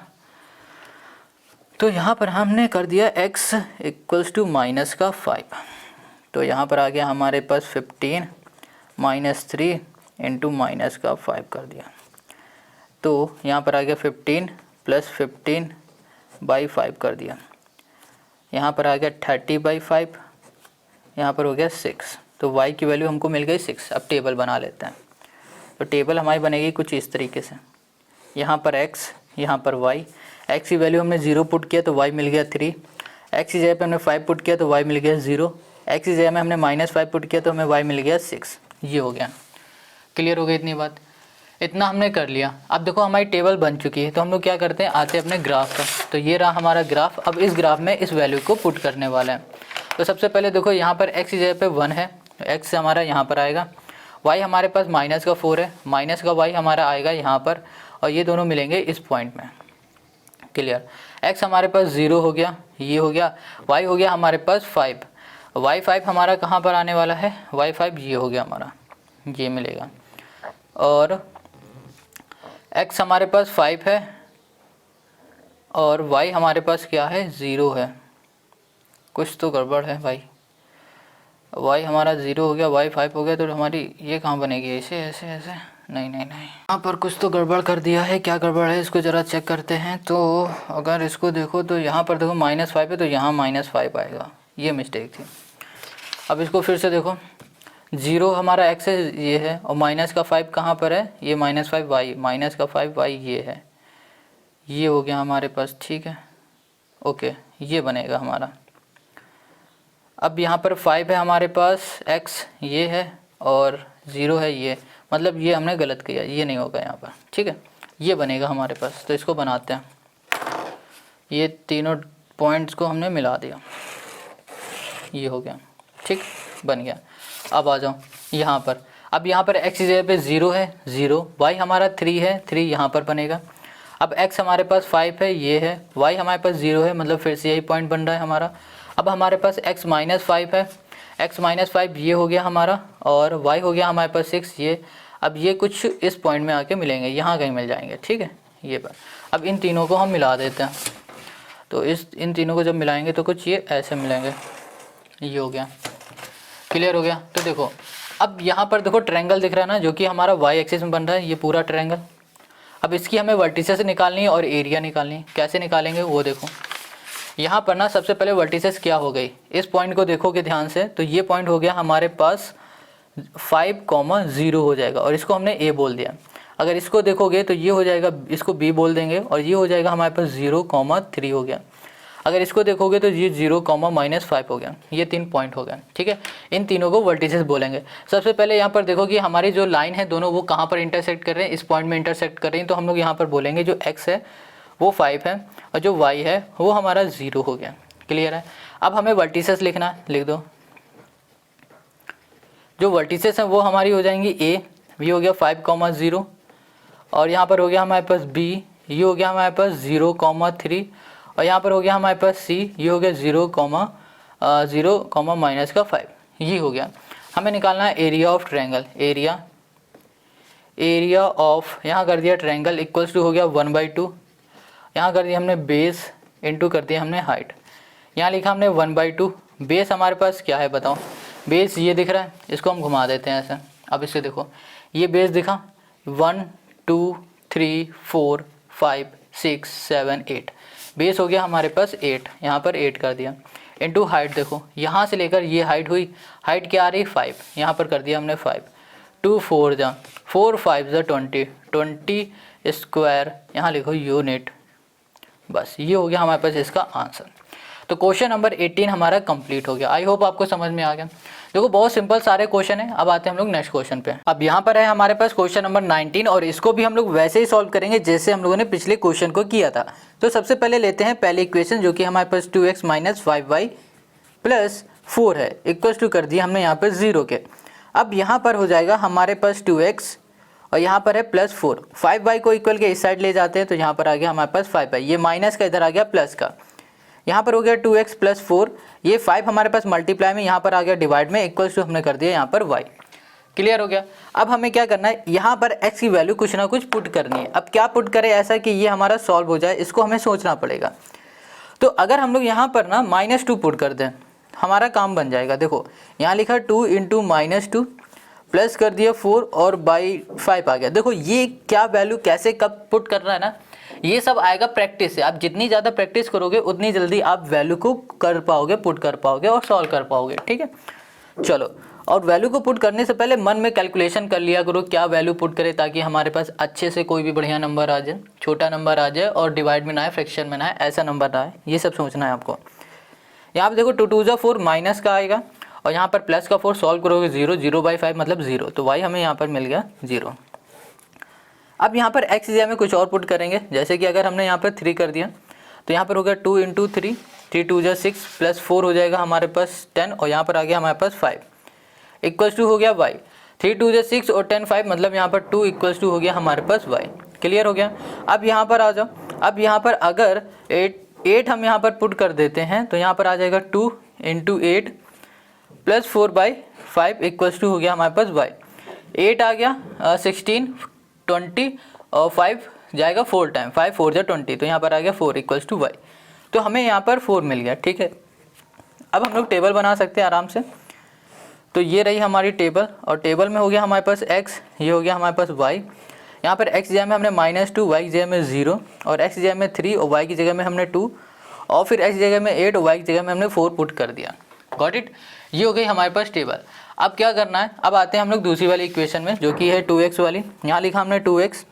Speaker 1: तो यहाँ पर हमने कर दिया x इक्वल्स टू माइनस का 5, तो यहाँ पर आ गया हमारे पास 15 माइनस 3 इंटू माइनस का 5 कर दिया, तो यहाँ पर आ गया 15 प्लस 15/5 कर दिया, यहाँ पर आ गया 30/5, यहाँ पर हो गया 6। तो y की वैल्यू हमको मिल गई 6। अब टेबल बना लेते हैं। तो टेबल हमारी बनेगी कुछ इस तरीके से, यहाँ पर x, यहाँ पर y। x की वैल्यू हमने 0 पुट किया तो y मिल गया 3, x की जगह पे हमने 5 पुट किया तो y मिल गया 0, x की जगह में हमने -5 पुट किया तो हमें y मिल गया 6। ये हो गया। क्लियर हो गई इतनी बात? इतना हमने कर लिया। अब देखो हमारी टेबल बन चुकी है, तो हम लोग क्या करते हैं, आते हैं अपने ग्राफ पर। तो ये रहा हमारा ग्राफ। अब इस ग्राफ में इस वैल्यू को पुट करने वाला है। तो सबसे पहले देखो यहाँ पर x की जगह पे 1 है, x हमारा यहाँ पर आएगा, y हमारे पास -4 है, माइनस का y हमारा आएगा यहाँ पर, और ये दोनों मिलेंगे इस पॉइंट में। क्लियर, x हमारे पास 0 हो गया, ये हो गया, y हो गया हमारे पास 5, y5 हमारा कहाँ पर आने वाला है, y5 ये हो गया हमारा, ये मिलेगा। और x हमारे पास 5 है और y हमारे पास क्या है, 0 है। कुछ तो गड़बड़ है भाई, y हमारा 0 हो गया, y 5 हो गया, तो हमारी ये कहाँ बनेगी, ऐसे ऐसे ऐसे, नहीं नहीं नहीं, यहाँ पर कुछ तो गड़बड़ कर दिया है। क्या गड़बड़ है इसको ज़रा चेक करते हैं। तो अगर इसको देखो तो यहाँ पर देखो -5 है, तो यहाँ -5 आएगा, ये मिस्टेक थी। अब इसको फिर से देखो, 0 हमारा x है, ये है, और -5 कहाँ पर है, ये -5 y, -5 y ये है, ये हो गया हमारे पास। ठीक है, ओके, ये बनेगा हमारा। अब यहाँ पर 5 है हमारे पास, x ये है, और 0 है ये, मतलब ये हमने गलत किया, ये नहीं होगा यहाँ पर। ठीक है, ये बनेगा हमारे पास। तो इसको बनाते हैं, ये तीनों पॉइंट्स को हमने मिला दिया, ये हो गया। ठीक, बन गया। अब आ जाओ यहाँ पर। अब यहाँ पर x की जगह पे 0 है, 0, y हमारा 3 है, 3 यहाँ पर बनेगा। अब x हमारे पास 5 है, ये है, y हमारे पास 0 है, मतलब फिर से यही पॉइंट बन रहा है हमारा। अब हमारे पास x -5 है, x -5 ये हो गया हमारा, और y हो गया हमारे पास 6 ये। अब ये कुछ इस पॉइंट में आके मिलेंगे, यहाँ कहीं मिल जाएंगे। ठीक है, ये पर अब इन तीनों को हम मिला देते हैं। तो इन तीनों को जब मिलाएंगे तो कुछ ये ऐसे मिलेंगे, ये हो गया। क्लियर हो गया? तो देखो अब यहाँ पर देखो ट्रायंगल दिख रहा है ना, जो कि हमारा y एक्सिस में बन रहा है, ये पूरा ट्रायंगल। अब इसकी हमें वर्टिसेस निकालनी है और एरिया निकालनी है। कैसे निकालेंगे वो देखो। यहाँ पर ना सबसे पहले वर्टिसेस क्या हो गई, इस पॉइंट को देखोगे ध्यान से, तो ये पॉइंट हो गया हमारे पास 5,0 हो जाएगा, और इसको हमने a बोल दिया। अगर इसको देखोगे तो ये हो जाएगा, इसको b बोल देंगे, और ये हो जाएगा हमारे पास 0,3 हो गया। अगर इसको देखोगे तो ये 0,-5 हो गया। ये 3 पॉइंट हो गए। ठीक है, इन तीनों को वर्टिसेस बोलेंगे। सबसे पहले यहाँ पर देखो कि हमारी जो लाइन है दोनों वो कहाँ पर इंटरसेक्ट कर रहे हैं, इस पॉइंट में इंटरसेक्ट कर रहे हैं। तो हम लोग यहाँ पर बोलेंगे जो x है वो 5 है, और जो y है वो हमारा 0 हो गया। क्लियर है? अब हमें वर्टिसेस लिखना है, लिख दो। जो वर्टिसेस हैं वो हमारी हो जाएंगी a, ये हो गया 5,0, और यहाँ पर हो गया हमारे पास b, ये हो गया हमारे पास 0,3, और यहाँ पर हो गया हमारे पास c, ये हो गया 0,0, -5, ये हो गया। हमें निकालना है area of triangle. Area of यहाँ कर दिया ट्रायंगल इक्वल्स टू हो गया 1/2। यहाँ कर दिया हमने बेस इंटू कर दिया हमने हाइट। यहाँ लिखा हमने 1/2। बेस हमारे पास क्या है बताओ, बेस ये दिख रहा है, इसको हम घुमा देते हैं ऐसे। अब इसे देखो, ये बेस दिखा 1 2 3 4 5 6 7 8, बेस हो गया हमारे पास 8, यहाँ पर 8 कर दिया। इंटू हाइट देखो, यहाँ से लेकर ये हाइट हुई, हाइट क्या आ रही 5, यहाँ पर कर दिया हमने 5। 2 4 जा 4 5 जा 20, 20 स्क्वायर, यहाँ लिखो यूनिट। बस ये हो गया हमारे पास इसका आंसर। तो क्वेश्चन नंबर 18 हमारा कंप्लीट हो गया। आई होप आपको समझ में आ गया। देखो बहुत सिंपल सारे क्वेश्चन है। अब आते हैं हम लोग नेक्स्ट क्वेश्चन पे। अब यहाँ पर है हमारे पास क्वेश्चन नंबर 19 और इसको भी हम लोग वैसे ही सॉल्व करेंगे जैसे हम लोगों ने पिछले क्वेश्चन को किया था। तो सबसे पहले लेते हैं पहले इक्वेशन जो कि हमारे पास 2x - 5y + 4 है, इक्वल्स टू कर दिया हमने यहाँ पर 0 के। अब यहाँ पर हो जाएगा हमारे पास 2x और यहाँ पर है +4, 5y को इक्वल के इस साइड ले जाते हैं तो यहाँ पर आ गया हमारे पास 5y, ये माइनस का इधर आ गया प्लस का, यहाँ पर हो गया 2x + 4, ये 5 हमारे पास मल्टीप्लाई में, यहाँ पर आ गया डिवाइड में, इक्वल्स टू हमने कर दिया यहाँ पर y। क्लियर हो गया। अब हमें क्या करना है, यहाँ पर x की वैल्यू कुछ ना कुछ पुट करनी है। अब क्या पुट करें ऐसा कि ये हमारा सॉल्व हो जाए, इसको हमें सोचना पड़ेगा। तो अगर हम लोग यहाँ पर ना -2 पुट कर दें, हमारा काम बन जाएगा। देखो यहाँ लिखा 2 × -2 प्लस कर दिया 4 और बाई 5 आ गया। देखो ये क्या वैल्यू कैसे कब पुट करना है ना, ये सब आएगा प्रैक्टिस से। आप जितनी ज़्यादा प्रैक्टिस करोगे उतनी जल्दी आप वैल्यू को कर पाओगे, पुट कर पाओगे और सॉल्व कर पाओगे। ठीक है, चलो। और वैल्यू को पुट करने से पहले मन में कैलकुलेशन कर लिया करो क्या वैल्यू पुट करें, ताकि हमारे पास अच्छे से कोई भी बढ़िया नंबर आ जाए, छोटा नंबर आ जाए और डिवाइड में ना आए, फ्रैक्शन में ना आए, ऐसा नंबर ना आए। ये सब सोचना है आपको। यहाँ पर देखो 2 2 जा 4 माइनस का आएगा और यहाँ पर प्लस का 4 सॉल्व करोगे 0, 0/5 मतलब 0, तो y हमें यहाँ पर मिल गया 0। अब यहाँ पर x जगह में कुछ और पुट करेंगे, जैसे कि अगर हमने यहाँ पर 3 कर दिया तो यहाँ पर हो गया 2 × 3, 3 2 जा 6 प्लस 4 हो जाएगा हमारे पास 10 और यहाँ पर आ गया हमारे पास 5, इक्वल्स टू हो गया y। 3 2 जा 6 और 10 5 मतलब यहाँ पर 2 इक्वल्स टू हो गया हमारे पास y। क्लियर हो गया। अब यहाँ पर आ जाओ, अब यहाँ पर अगर 8 हम यहाँ पर पुट कर देते हैं तो यहाँ पर आ जाएगा 2 × 8 प्लस 4/5 इक्वल्स टू हो गया हमारे पास y। 8 आ गया 16 20 और 5 जाएगा 4 टाइम, 5 4 जा 20, तो यहाँ पर आ गया 4 इक्वल्स टू y। तो हमें यहाँ पर 4 मिल गया। ठीक है, अब हम लोग टेबल बना सकते हैं आराम से। तो ये रही हमारी टेबल और टेबल में हो गया हमारे पास x, ये हो गया हमारे पास y। यहाँ पर x जगह में हमने -2, y की जगह में 0 और x जगह में 3 और y की जगह में हमने 2 और फिर x जगह में 8 और y की जगह में हमने 4 पुट कर दिया। गॉट इट, ये हो गई हमारे पास टेबल। अब क्या करना है, अब आते हैं हम लोग दूसरी वाली इक्वेशन में जो कि है 2x वाली। यहाँ लिखा हमने 2x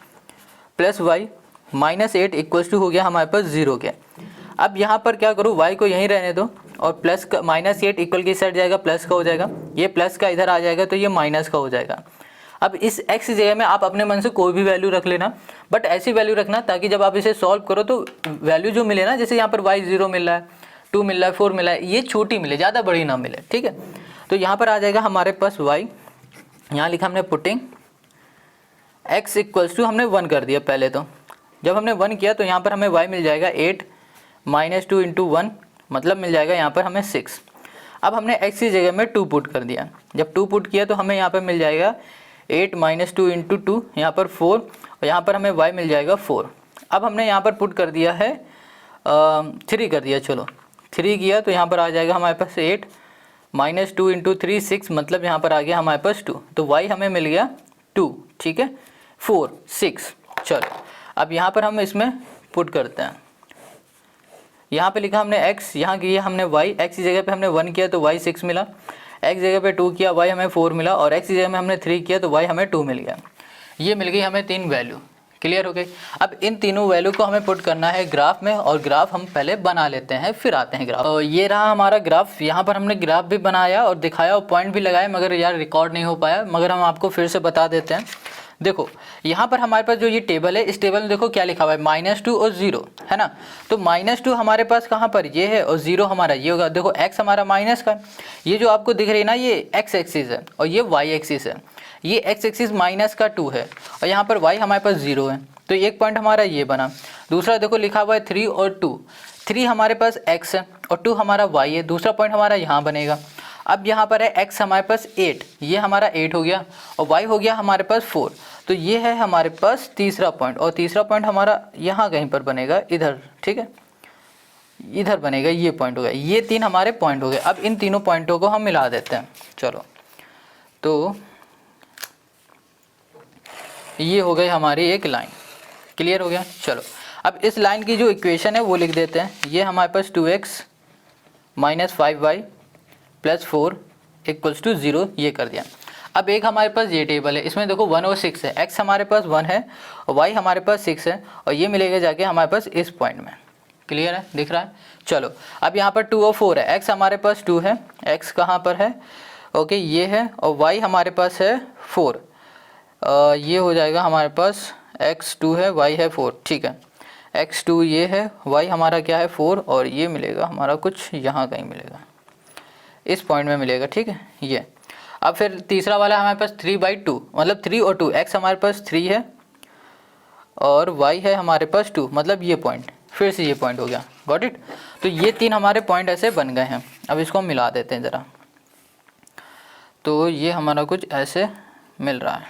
Speaker 1: + y - 8 इक्वल्स टू हो गया हमारे पास 0 के। अब यहाँ पर क्या करूँ, y को यहीं रहने दो और प्लस का -8 इक्वल की साइड जाएगा, प्लस का हो जाएगा, ये प्लस का इधर आ जाएगा तो ये माइनस का हो जाएगा। अब इस x जगह में आप अपने मन से कोई भी वैल्यू रख लेना, बट ऐसी वैल्यू रखना ताकि जब आप इसे सॉल्व करो तो वैल्यू जो मिले ना, जैसे यहाँ पर y 0 मिल रहा है, 2 मिल रहा है, 4 मिल रहा है, ये छोटी मिले, ज़्यादा बड़ी ना मिले। ठीक है, तो यहाँ पर आ जाएगा हमारे पास y। यहाँ लिखा हमने पुटिंग x इक्वल्स टू हमने 1 कर दिया पहले। तो जब हमने 1 किया तो यहाँ पर हमें y मिल जाएगा 8 - 2 × 1 मतलब मिल जाएगा यहाँ पर हमें 6। अब हमने x की जगह में 2 पुट कर दिया, जब 2 पुट किया तो हमें यहाँ पर मिल जाएगा 8 - 2 × 2 यहाँ पर 4 और यहाँ पर हमें y मिल जाएगा 4। अब हमने यहाँ पर पुट कर दिया है 3 कर दिया, चलो 3 किया तो यहाँ पर आ जाएगा हमारे पास 8 - 2 × 3 6 मतलब यहाँ पर आ गया हमारे पास 2, तो y हमें मिल गया 2। ठीक है, 4 6। चलो अब यहाँ पर हम इसमें पुट करते हैं। यहाँ पे लिखा हमने x, यहाँ किया हमने y, x की जगह पे हमने 1 किया तो y 6 मिला, x जगह पे 2 किया y हमें 4 मिला और x की जगह में हमने 3 किया तो y हमें 2 मिल गया। ये मिल गई हमें 3 वैल्यू। क्लियर हो गई। अब इन तीनों वैल्यू को हमें पुट करना है ग्राफ में और ग्राफ हम पहले बना लेते हैं, फिर आते हैं ग्राफ। और ये रहा हमारा ग्राफ। यहाँ पर हमने ग्राफ भी बनाया और दिखाया और पॉइंट भी लगाए, मगर यार रिकॉर्ड नहीं हो पाया, मगर हम आपको फिर से बता देते हैं। देखो यहाँ पर हमारे पास जो ये टेबल है, इस टेबल में देखो क्या लिखा हुआ है, -2 और 0 है ना। तो -2 हमारे पास कहाँ पर ये है और 0 हमारा ये होगा। देखो x हमारा माइनस का, ये जो आपको दिख रही है ना ये x एक्सिस है और ये y एक्सिस है। ये x एक्सिस -2 है और यहाँ पर y हमारे पास 0 है, तो एक पॉइंट हमारा ये बना। दूसरा देखो लिखा हुआ है 3 और 2, 3 हमारे पास x है और 2 हमारा y है, दूसरा पॉइंट हमारा यहाँ बनेगा। अब यहाँ पर है x हमारे पास 8, ये हमारा 8 हो गया और y हो गया हमारे पास 4। तो ये है हमारे पास तीसरा पॉइंट, और तीसरा पॉइंट हमारा यहाँ कहीं पर बनेगा, इधर, ठीक है, इधर बनेगा, ये पॉइंट हो गया। ये 3 हमारे पॉइंट हो गए। अब इन तीनों पॉइंटों को हम मिला देते हैं। चलो, तो ये हो गई हमारी एक लाइन। क्लियर हो गया। चलो, अब इस लाइन की जो इक्वेशन है वो लिख देते हैं। ये हमारे पास 2x minus 5y plus 4 equals to 0, ये कर दिया। अब एक हमारे पास ये टेबल है, इसमें देखो 1 और 6 है। x हमारे पास 1 है और y हमारे पास 6 है, और ये मिलेगा जाके हमारे पास इस पॉइंट में। क्लियर है, दिख रहा है। चलो, अब यहाँ पर 2 और 4 है। x हमारे पास 2 है, x कहाँ पर है, ओके ये है, और y हमारे पास है 4। ये हो जाएगा हमारे पास x2 है, y है 4, ठीक है। x2 ये है, y हमारा क्या है 4, और ये मिलेगा हमारा कुछ यहाँ कहीं मिलेगा, इस पॉइंट में मिलेगा, ठीक है ये। अब फिर तीसरा वाला हमारे पास 3/2, मतलब 3 और 2, x हमारे पास 3 है और y है हमारे पास 2, मतलब ये पॉइंट, फिर से ये पॉइंट हो गया। Got it. तो ये 3 हमारे पॉइंट ऐसे बन गए हैं। अब इसको हम मिला देते हैं ज़रा, तो ये हमारा कुछ ऐसे मिल रहा है,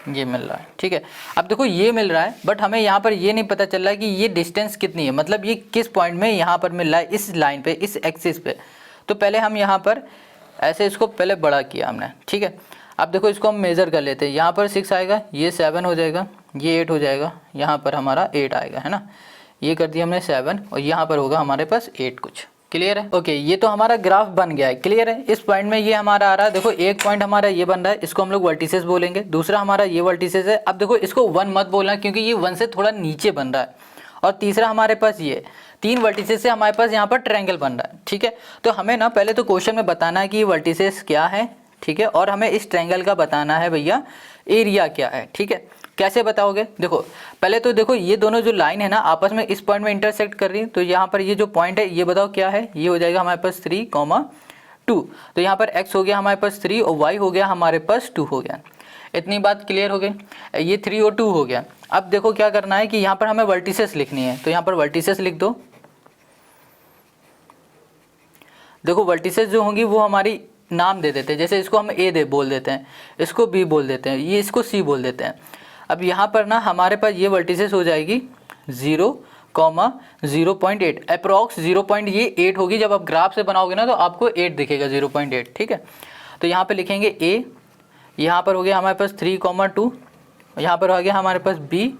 Speaker 1: ये मिल रहा है, ठीक है। अब देखो ये मिल रहा है, बट हमें यहाँ पर ये नहीं पता चल रहा है कि ये डिस्टेंस कितनी है, मतलब ये किस पॉइंट में यहाँ पर मिल रहा है, इस लाइन पे, इस एक्सिस पे। तो पहले हम यहाँ पर ऐसे इसको पहले बड़ा किया हमने, ठीक है। अब देखो इसको हम मेज़र कर लेते हैं। यहाँ पर 6 आएगा, ये 7 हो जाएगा, ये 8 हो जाएगा, यहाँ पर हमारा 8 आएगा, है ना। ये कर दिया हमने 7, और यहाँ पर होगा हमारे पास 8 कुछ। क्लियर है। ओके, ये तो हमारा ग्राफ बन गया है। क्लियर है। इस पॉइंट में ये हमारा आ रहा है, देखो एक पॉइंट हमारा ये बन रहा है, इसको हम लोग वर्टिसेस बोलेंगे। दूसरा हमारा ये वर्टिसेस है। अब देखो इसको 1 मत बोलना, क्योंकि ये 1 से थोड़ा नीचे बन रहा है। और तीसरा हमारे पास ये 3 वर्टिसेस से हमारे पास यहाँ पर ट्रायंगल बन रहा है, ठीक है। तो हमें ना पहले तो क्वेश्चन में बताना है कि ये वर्टिसेस क्या है, ठीक है, और हमें इस ट्रायंगल का बताना है भैया एरिया क्या है, ठीक है। कैसे बताओगे, देखो पहले तो देखो ये दोनों जो लाइन है ना आपस में इस पॉइंट में इंटरसेक्ट कर रही है, तो यहाँ पर ये जो पॉइंट है ये बताओ क्या है, ये हो जाएगा हमारे पास 3,2। तो यहाँ पर x हो गया हमारे पास 3 और y हो गया हमारे पास 2 हो गया। इतनी बात क्लियर हो गई। ये 3 और 2 हो गया। अब देखो क्या करना है कि यहाँ पर हमें वर्टिसेस लिखनी है, तो यहाँ पर वर्टिसेस लिख दो। देखो वर्टिसेस जो होंगी वो हमारी नाम दे देते हैं, जैसे इसको हम ए बोल देते हैं, इसको बी बोल देते हैं, ये इसको सी बोल देते हैं। अब यहाँ पर ना हमारे पास ये वर्टिसेस हो जाएगी 0,0.8 अप्रॉक्स 0.8 होगी। जब आप ग्राफ से बनाओगे ना तो आपको 8 दिखेगा, 0.8, ठीक है। तो यहाँ पे लिखेंगे ए, यहाँ पर हो गया हमारे पास 3,2, यहाँ पर हो गया हमारे पास बी,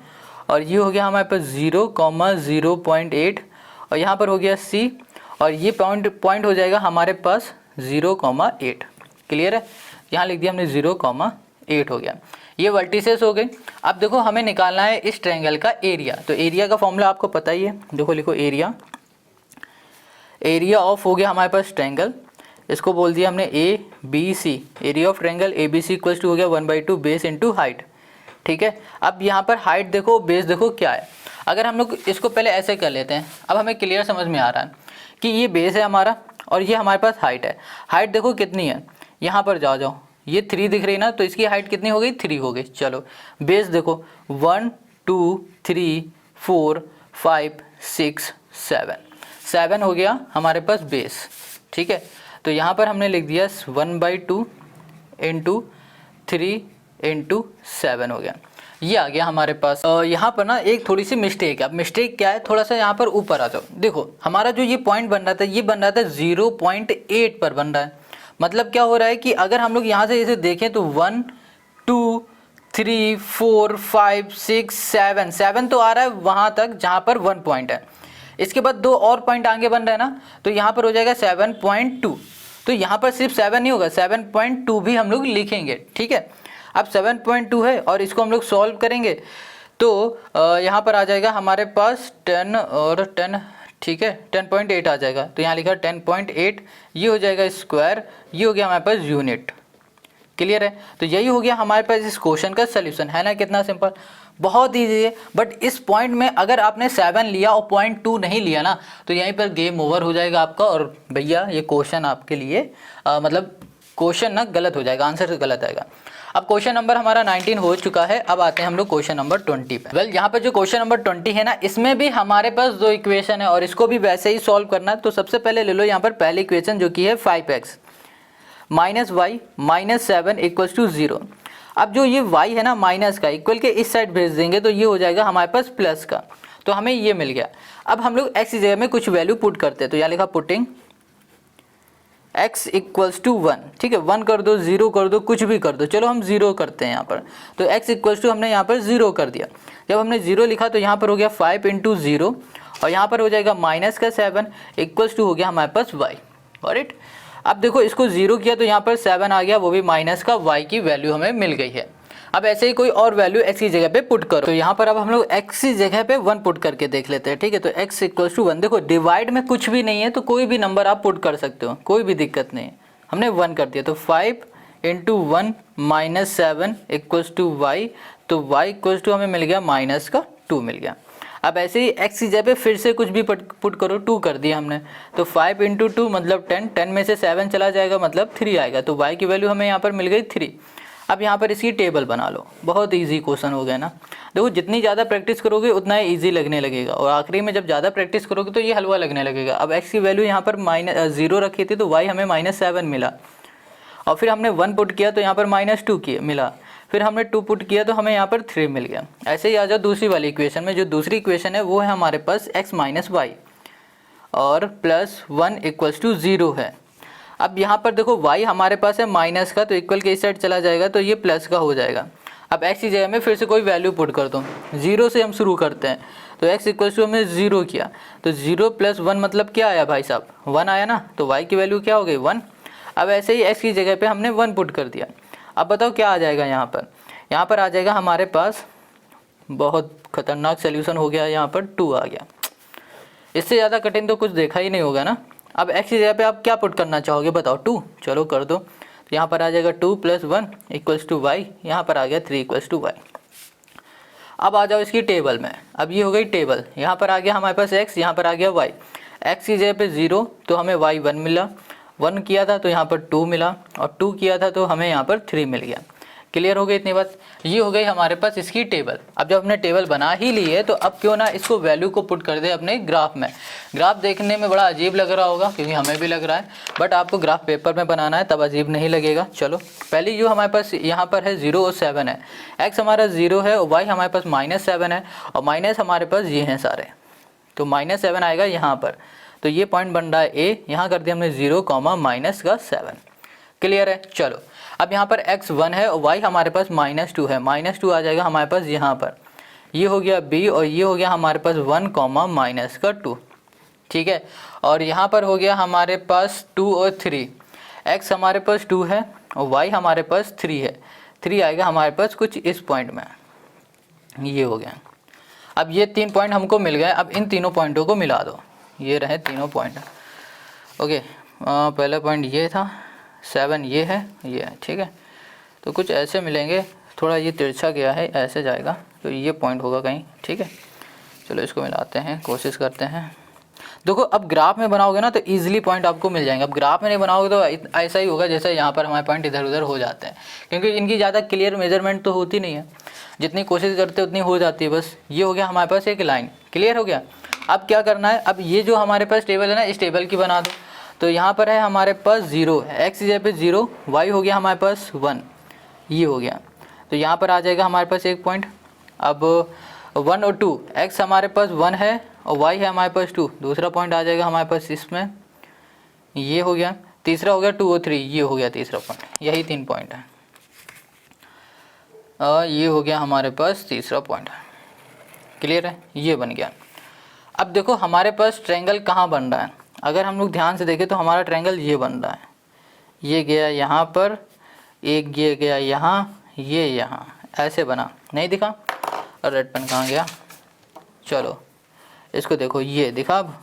Speaker 1: और ये हो गया हमारे पास 0,0.8, और यहाँ पर हो गया सी, और ये पॉइंट हो जाएगा हमारे पास 0,8। क्लियर है। यहाँ लिख दिया हमने 0,8 हो गया। ये वर्टिसेस हो गए। अब देखो हमें निकालना है इस ट्रायंगल का एरिया। तो एरिया का फॉर्मूला आपको पता ही है, देखो लिखो एरिया ऑफ हो गया हमारे पास ट्रायंगल, इसको बोल दिया हमने A B C. Area of triangle A B C equals to हो गया 1/2 बेस इंटू हाइट, ठीक है। अब यहाँ पर हाइट देखो, बेस देखो क्या है। अगर हम लोग इसको पहले ऐसे कर लेते हैं, अब हमें क्लियर समझ में आ रहा है कि ये बेस है हमारा और ये हमारे पास हाइट है। हाइट देखो कितनी है, यहाँ पर जाओ, ये 3 दिख रही है ना, तो इसकी हाइट कितनी हो गई, 3 हो गई। चलो बेस देखो 1 2 3 4 5 6 7 हो गया हमारे पास बेस, ठीक है। तो यहाँ पर हमने लिख दिया 1/2 इंटू 3 इंटू 7 हो गया, ये आ गया हमारे पास। यहाँ पर ना एक थोड़ी सी मिस्टेक है। अब मिस्टेक क्या है, थोड़ा सा यहाँ पर ऊपर आ जाओ। देखो हमारा जो ये पॉइंट बन रहा था, ये बन रहा था 0.8 पर बन रहा है। मतलब क्या हो रहा है कि अगर हम लोग यहाँ से इसे देखें तो 1 2 3 4 5 6 7 तो आ रहा है वहाँ तक जहाँ पर 1 पॉइंट है। इसके बाद 2 और पॉइंट आगे बन रहा है ना, तो यहाँ पर हो जाएगा 7.2। तो यहाँ पर सिर्फ 7 नहीं होगा, 7.2 भी हम लोग लिखेंगे, ठीक है। अब 7.2 है और इसको हम लोग सॉल्व करेंगे तो यहाँ पर आ जाएगा हमारे पास 10 और 10, ठीक है, 10.8 आ जाएगा। तो यहाँ लिखा 10.8, ये हो जाएगा स्क्वायर, ये हो गया हमारे पास यूनिट। क्लियर है। तो यही हो गया हमारे पास इस क्वेश्चन का सलूशन, है ना। कितना सिंपल, बहुत ईजी है। बट इस पॉइंट में अगर आपने 7 लिया और 0.2 नहीं लिया ना, तो यहीं पर गेम ओवर हो जाएगा आपका, और भैया ये क्वेश्चन आपके लिए मतलब क्वेश्चन ना गलत हो जाएगा, आंसर गलत आएगा। अब क्वेश्चन नंबर हमारा 19 हो चुका है। अब आते हैं हम लोग क्वेश्चन नंबर 20 पे। वेल यहाँ पर जो क्वेश्चन नंबर 20 है ना, इसमें भी हमारे पास दो इक्वेशन है और इसको भी वैसे ही सॉल्व करना है। तो सबसे पहले ले लो यहाँ पर पहली इक्वेशन जो कि है 5x minus y minus 7 equals to 0। अब जो ये y है ना माइनस का, इक्वल के इस साइड भेज देंगे तो ये हो जाएगा हमारे पास प्लस का, तो हमें ये मिल गया। अब हम लोग x की जगह में कुछ वैल्यू पुट करते हैं, तो यहाँ लिखा पुटिंग x इक्वल्स टू 1, ठीक है, 1 कर दो, 0 कर दो, कुछ भी कर दो, चलो हम 0 करते हैं यहाँ पर। तो x इक्वल्स टू हमने यहाँ पर 0 कर दिया। जब हमने 0 लिखा तो यहाँ पर हो गया 5 इंटू 0 और यहाँ पर हो जाएगा माइनस का 7 इक्वल्स टू हो गया हमारे पास y। ऑलराइट, अब देखो इसको 0 किया तो यहाँ पर 7 आ गया, वो भी माइनस का, y की वैल्यू हमें मिल गई है। अब ऐसे ही कोई और वैल्यू x की जगह पे पुट करो, तो यहाँ पर अब हम लोग x की जगह पे 1 पुट करके देख लेते हैं, ठीक है। तो x इक्वल्स टू 1, देखो डिवाइड में कुछ भी नहीं है तो कोई भी नंबर आप पुट कर सकते हो, कोई भी दिक्कत नहीं है। हमने 1 कर दिया तो 5 into 1 minus 7 equals to y, तो y इक्वल्स टू हमें मिल गया माइनस का 2 मिल गया। अब ऐसे ही x की जगह पे फिर से कुछ भी पुट करो, 2 कर दिया हमने, तो 5 इंटू 2 मतलब 10, 10 में से 7 चला जाएगा मतलब 3 आएगा, तो y की वैल्यू हमें यहाँ पर मिल गई 3। अब यहाँ पर इसकी टेबल बना लो, बहुत इजी क्वेश्चन हो गया ना। देखो जितनी ज़्यादा प्रैक्टिस करोगे उतना ही ईजी लगने लगेगा और आखिरी में जब ज़्यादा प्रैक्टिस करोगे तो ये हलवा लगने लगेगा। अब x की वैल्यू यहाँ पर -0 रखी थी तो y हमें -7 मिला, और फिर हमने 1 पुट किया तो यहाँ पर -2 मिला, फिर हमने 2 पुट किया तो हमें यहाँ पर 3 मिल गया। ऐसे ही आ जाओ दूसरी वाली इक्वेशन में। जो दूसरी इक्वेशन है वो है हमारे पास x माइनस वाई और प्लस 1 इक्वल्स टू 0 है। अब यहाँ पर देखो y हमारे पास है माइनस का, तो इक्वल के इस साइड चला जाएगा तो ये प्लस का हो जाएगा। अब x की जगह में फिर से कोई वैल्यू पुट कर दो, 0 से हम शुरू करते हैं, तो x इक्वल्स टू हमने 0 किया तो 0 प्लस 1 मतलब क्या आया भाई साहब, 1 आया ना, तो y की वैल्यू क्या हो गई 1। अब ऐसे ही x की जगह पे हमने 1 पुट कर दिया। अब बताओ क्या आ जाएगा यहाँ पर आ जाएगा हमारे पास, बहुत खतरनाक सोल्यूशन हो गया, यहाँ पर 2 आ गया। इससे ज़्यादा कठिन तो कुछ देखा ही नहीं होगा ना। अब x की जगह पे आप क्या पुट करना चाहोगे बताओ, 2, चलो कर दो। तो यहाँ पर आ जाएगा 2 प्लस 1 इक्वल्स टू वाई, यहाँ पर आ गया 3 इक्वल्स टू वाई। अब आ जाओ इसकी टेबल में। अब ये हो गई टेबल, यहाँ पर आ गया हमारे पास x, यहाँ पर आ गया y। x की जगह पे 0 तो हमें y 1 मिला, 1 किया था तो यहाँ पर 2 मिला, और 2 किया था तो हमें यहाँ पर 3 मिल गया। क्लियर हो गई इतनी बात। ये हो गई हमारे पास इसकी टेबल। अब जब हमने टेबल बना ही ली है तो अब क्यों ना इसको वैल्यू को पुट कर दे अपने ग्राफ में। ग्राफ देखने में बड़ा अजीब लग रहा होगा क्योंकि हमें भी लग रहा है, बट आपको ग्राफ पेपर में बनाना है तब अजीब नहीं लगेगा। चलो पहली जो हमारे पास यहाँ पर है 0 और 7 है, x हमारा 0 है और y हमारे पास -7 है और माइनस हमारे पास ये हैं सारे, तो -7 आएगा यहाँ पर। तो ये पॉइंट बन रहा है A, यहाँ कर दिया हमने 0, माइनस का 7। क्लियर है। चलो अब यहाँ पर x 1 है और y हमारे पास -2 है, -2 आ जाएगा हमारे पास यहाँ पर। ये हो गया b और ये हो गया हमारे पास 1, माइनस का 2, ठीक है। और यहाँ पर हो गया हमारे पास 2 और 3, x हमारे पास 2 है और y हमारे पास 3 है, 3 आएगा हमारे पास कुछ इस पॉइंट में, ये हो गया। अब ये 3 पॉइंट हमको मिल गए। अब इन तीनों पॉइंटों को मिला दो, ये रहे तीनों पॉइंट। ओके, पहला पॉइंट ये था, 7 ये है, ये है, ठीक है। तो कुछ ऐसे मिलेंगे, थोड़ा ये तिरछा गया है, ऐसे जाएगा तो ये पॉइंट होगा कहीं, ठीक है। चलो इसको मिलाते हैं, कोशिश करते हैं। देखो अब ग्राफ में बनाओगे ना तो इजीली पॉइंट आपको मिल जाएंगे। अब ग्राफ में नहीं बनाओगे तो ऐसा ही होगा जैसे यहाँ पर हमारे पॉइंट इधर उधर हो जाते हैं, क्योंकि इनकी ज़्यादा क्लियर मेजरमेंट तो होती नहीं है, जितनी कोशिश करते उतनी हो जाती है बस। ये हो गया हमारे पास एक लाइन, क्लियर हो गया। अब क्या करना है, अब ये जो हमारे पास टेबल है ना, इस टेबल की बना दो। तो यहाँ पर है हमारे पास 0 है, x की जगह पे 0, y हो गया हमारे पास 1, ये हो गया। तो यहाँ पर आ जाएगा हमारे पास एक पॉइंट। अब 1 और 2, x हमारे पास 1 है और y है हमारे पास 2, दूसरा पॉइंट आ जाएगा हमारे पास इसमें, ये हो गया। तीसरा हो गया 2 और 3, ये हो गया तीसरा पॉइंट। यही 3 पॉइंट है, ये हो गया हमारे पास तीसरा पॉइंट। क्लियर है, ये बन गया। अब देखो हमारे पास ट्रायंगल कहाँ बन रहा है, अगर हम लोग ध्यान से देखें तो हमारा ट्रायंगल ये बन रहा है, ये गया यहाँ पर, एक ये गया यहाँ, ये यहाँ, ऐसे बना। नहीं दिखा? और रेड पेन कहाँ गया? चलो इसको देखो, ये दिखा, अब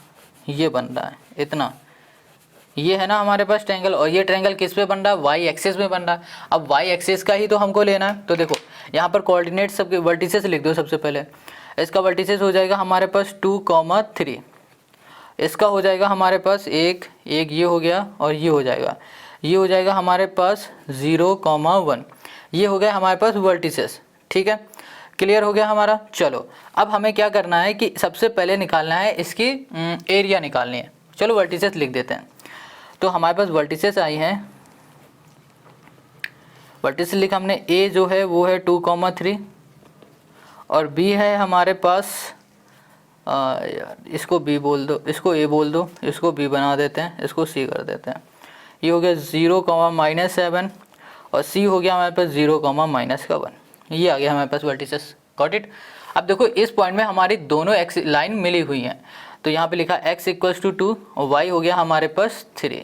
Speaker 1: ये बन रहा है इतना, ये है ना हमारे पास ट्रायंगल। और ये ट्रायंगल किस पे बन रहा है, वाई एक्सिस में बन रहा है। अब वाई एक्सिस का ही तो हमको लेना है। तो देखो यहाँ पर कोऑर्डिनेट सबके वर्टिसेस लिख दो सबसे पहले। इसका वर्टिसेस हो जाएगा हमारे पास 2, 3, इसका हो जाएगा हमारे पास एक ये हो गया और ये हो जाएगा। ये हो जाएगा हमारे पास 0,1। ये हो गया हमारे पास वर्टिसेस। ठीक है, क्लियर हो गया हमारा। चलो अब हमें क्या करना है कि सबसे पहले निकालना है इसकी एरिया निकालनी है। चलो वर्टिसेस लिख देते हैं। तो हमारे पास वर्टिसेस आई हैं, वर्टिसेस लिखा हमने। ए जो है वो है 2,3 और बी है हमारे पास यार इसको बी बोल दो, इसको ए बोल दो, इसको बी बना देते हैं, इसको सी कर देते हैं। ये हो गया 0,-7 और सी हो गया हमारे पास 0,-1। ये आ गया हमारे पास वर्टिसेस। Got it. अब देखो इस पॉइंट में हमारी दोनों एक्स लाइन मिली हुई हैं, तो यहाँ पे लिखा x = 2 और y हो गया हमारे पास 3।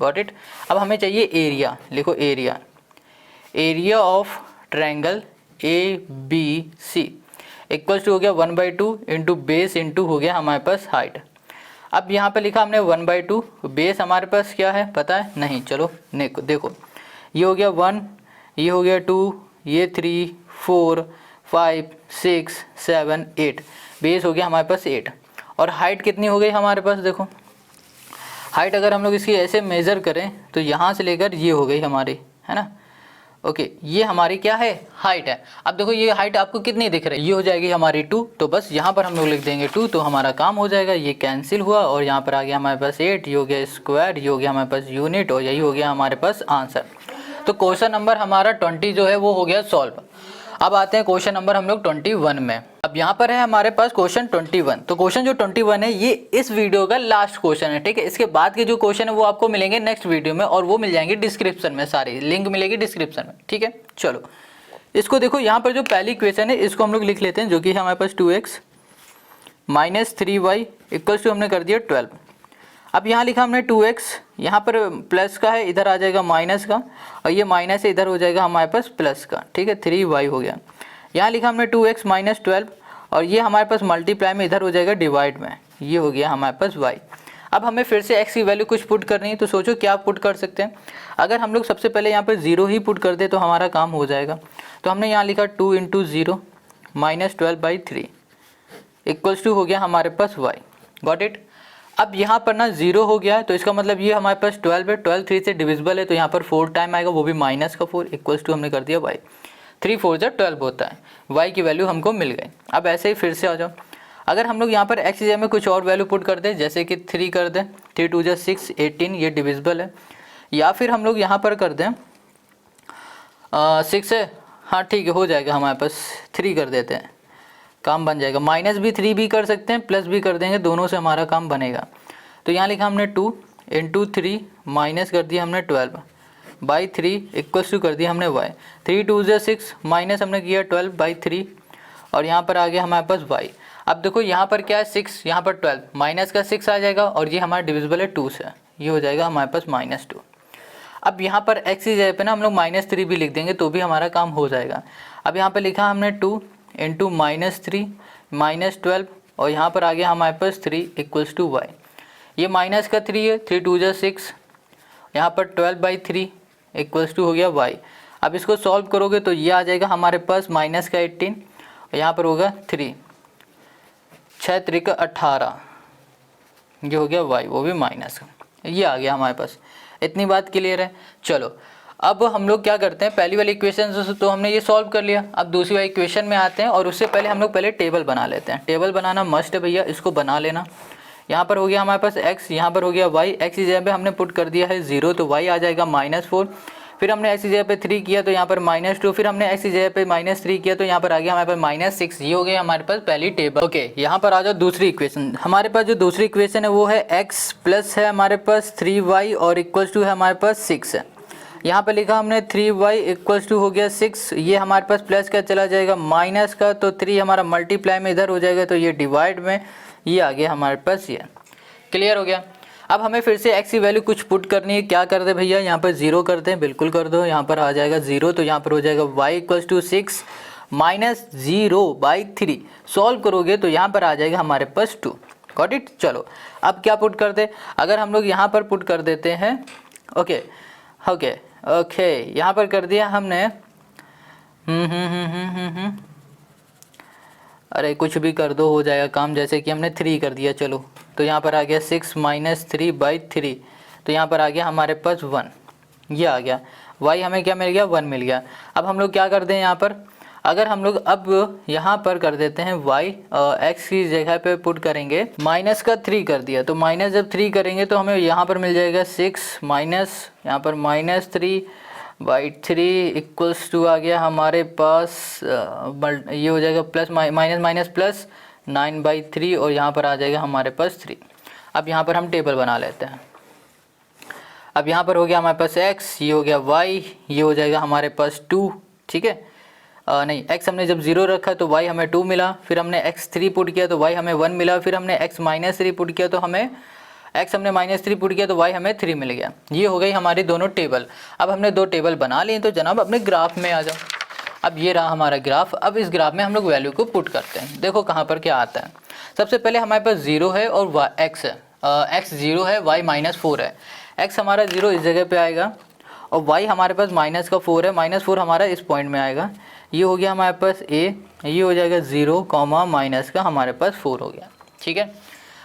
Speaker 1: Got it. अब हमें चाहिए एरिया। लिखो area, area of triangle ABC equals to हो गया 1/2 इंटू बेस इंटू हो गया हमारे पास हाइट। अब यहाँ पे लिखा हमने 1/2, बेस हमारे पास क्या है पता है नहीं। चलो देखो ये हो गया 1, ये हो गया 2, ये 3, 4, 5, 6, 7, 8, बेस हो गया हमारे पास 8। और हाइट कितनी हो गई हमारे पास, देखो हाइट अगर हम लोग इसकी ऐसे मेज़र करें तो यहाँ से लेकर ये हो गई हमारी, है ना। ओके, ये हमारी क्या है, हाइट है। अब देखो ये हाइट आपको कितनी दिख रही है, ये हो जाएगी हमारी 2, तो बस यहाँ पर हम लोग लिख देंगे 2, तो हमारा काम हो जाएगा। ये कैंसिल हुआ और यहाँ पर आ गया हमारे पास 8, ये हो गया स्क्वायर, ये हो गया हमारे पास यूनिट और यही हो गया हमारे पास आंसर। तो क्वेश्चन नंबर हमारा 20 जो है वो हो गया सॉल्व। अब आते हैं क्वेश्चन नंबर हम लोग 21 में। अब यहाँ पर है हमारे पास क्वेश्चन 21। तो क्वेश्चन जो 21 है ये इस वीडियो का लास्ट क्वेश्चन है। ठीक है, इसके बाद के जो क्वेश्चन है वो आपको मिलेंगे नेक्स्ट वीडियो में और वो मिल जाएंगे डिस्क्रिप्शन में, सारी लिंक मिलेगी डिस्क्रिप्शन में। ठीक है, चलो इसको देखो। यहाँ पर जो पहली इक्वेशन है इसको हम लोग लिख लेते हैं, जो कि हमारे पास 2x - 3y इक्वल्स टू हमने कर दिया 12। अब यहाँ लिखा हमने 2x, यहाँ पर प्लस का है, इधर आ जाएगा माइनस का, और ये माइनस है इधर हो जाएगा हमारे पास प्लस का। ठीक है, 3y हो गया। यहाँ लिखा हमने 2x - 12 और ये हमारे पास मल्टीप्लाई में इधर हो जाएगा डिवाइड में, ये हो गया हमारे पास y। अब हमें फिर से x की वैल्यू कुछ पुट करनी है, तो सोचो क्या पुट कर सकते हैं। अगर हम लोग सबसे पहले यहाँ पर 0 ही पुट कर दे तो हमारा काम हो जाएगा। तो हमने यहाँ लिखा 2 × 0 - 12/3 इक्वल्स टू हो गया हमारे पास y। Got it. अब यहाँ पर ना 0 हो गया है तो इसका मतलब ये हमारे पास 12 है, 12 3 से डिविजिबल है, तो यहाँ पर 4 टाइम आएगा, वो भी माइनस का 4 इक्वल्स टू हमने कर दिया y। 3 4 जा 12 होता है, y की वैल्यू हमको मिल गई। अब ऐसे ही फिर से आ जाओ। अगर हम लोग यहाँ पर x की जगह में कुछ और वैल्यू पुट कर दें, जैसे कि 3 कर दें, 3 2 जा 6 18, ये डिविजिबल है। या फिर हम लोग यहाँ पर कर दें 6 है, हाँ ठीक है हो जाएगा, हमारे पास 3 कर देते हैं, काम बन जाएगा। माइनस भी 3 भी कर सकते हैं, प्लस भी कर देंगे, दोनों से हमारा काम बनेगा। तो यहाँ लिखा हमने 2 × 3 माइनस कर दिया हमने 12/3 इक्वल्स टू कर दिया हमने y। 3 2 जा 6 माइनस हमने किया 12/3 और यहाँ पर आ गया हमारे पास y। अब देखो यहाँ पर क्या है 6, यहाँ पर 12, माइनस का 6 आ जाएगा और ये हमारा डिविजिबल है 2 से, ये हो जाएगा हमारे पास -2। अब यहाँ पर x की जगह पे ना हम लोग -3 भी लिख देंगे तो भी हमारा काम हो जाएगा। अब यहाँ पर लिखा हमने 2 × -3 -12 और यहाँ पर आ गया हमारे पास 3 इक्वल्स टू y। ये माइनस का 3 है, 3 2 जा 6, यहाँ पर 12/3 इक्वल्स टू हो गया y। अब इसको सॉल्व करोगे तो ये आ जाएगा हमारे पास माइनस का 18 और यहाँ पर होगा 3, 6 3 का 18, ये हो गया y, वो भी माइनस का, ये आ गया हमारे पास। इतनी बात क्लियर है। चलो अब हम लोग क्या करते हैं, पहली वाली इक्वेशन तो हमने ये सॉल्व कर लिया। अब दूसरी वाली इक्वेशन में आते हैं और उससे पहले हम लोग पहले टेबल बना लेते हैं। टेबल बनाना मस्ट है भैया, इसको बना लेना। यहाँ पर हो गया हमारे पास x, यहाँ पर हो गया y। x की जगह पे हमने पुट कर दिया है 0 तो y आ जाएगा -4। फिर हमने x की जगह पे 3 किया तो यहाँ पर -2। फिर हमने x की जगह पे -3 किया तो यहाँ पर आ गया हमारे पास -6। ये हो गया हमारे पास पहली टेबल। ओके, यहाँ पर आ जाओ दूसरी इक्वेशन। हमारे पास जो दूसरी इक्वेशन है वो है x प्लस है हमारे पास 3y और इक्वल्स टू है हमारे पास 6 है। यहाँ पर लिखा हमने 3y इक्वल्स टू हो गया 6, ये हमारे पास प्लस का चला जाएगा माइनस का, तो 3 हमारा मल्टीप्लाई में इधर हो जाएगा तो ये डिवाइड में, ये आ गया हमारे पास। ये क्लियर हो गया। अब हमें फिर से x की वैल्यू कुछ पुट करनी है। क्या कर दे भैया, यहाँ पर 0 करते हैं, बिल्कुल कर दो। यहाँ पर आ जाएगा 0 तो यहाँ पर हो जाएगा y इक्वल्स टू 6 -0/3। सॉल्व करोगे तो यहाँ पर आ जाएगा हमारे पास 2। Got it. चलो अब क्या पुट करते, अगर हम लोग यहाँ पर पुट कर देते हैं, ओके ओके ओके, यहाँ पर कर दिया हमने अरे कुछ भी कर दो हो जाएगा काम, जैसे कि हमने 3 कर दिया। चलो तो यहाँ पर आ गया 6 - 3/3, तो यहाँ पर आ गया हमारे पास 1। ये आ गया, y हमें क्या मिल गया 1 मिल गया। अब हम लोग क्या कर दें यहाँ पर, अगर हम लोग अब यहाँ पर कर देते हैं y x की जगह पे पुट करेंगे माइनस का 3 कर दिया, तो माइनस जब 3 करेंगे तो हमें यहाँ पर मिल जाएगा 6 माइनस यहाँ पर -3/3 इक्वल्स टू आ गया हमारे पास ये हो जाएगा प्लस माइनस माइनस प्लस 9/3 और यहाँ पर आ जाएगा हमारे पास 3। अब यहाँ पर हम टेबल बना लेते हैं। अब यहाँ पर हो गया हमारे पास x, ये हो गया y, ये हो जाएगा हमारे पास 2, ठीक है। नहीं, x हमने जब 0 रखा तो y हमें 2 मिला, फिर हमने x 3 पुट किया तो y हमें 1 मिला, फिर हमने x -3 पुट किया तो हमें x हमने -3 पुट किया तो y हमें 3 मिल गया। ये हो गई हमारी दोनों टेबल। अब हमने 2 टेबल बना लिए तो जनाब अपने ग्राफ में आ जाओ। अब ये रहा हमारा ग्राफ। अब इस ग्राफ में हम लोग वैल्यू को पुट करते हैं। देखो कहाँ पर क्या आता है। सबसे पहले हमारे पास 0 है और x है, x 0 है, y -4 है। x हमारा 0 इस जगह पे आएगा और y हमारे पास -4 है, -4 हमारा इस पॉइंट में आएगा। ये हो गया हमारे पास a, ये हो जाएगा 0, माइनस का हमारे पास 4 हो गया, ठीक है।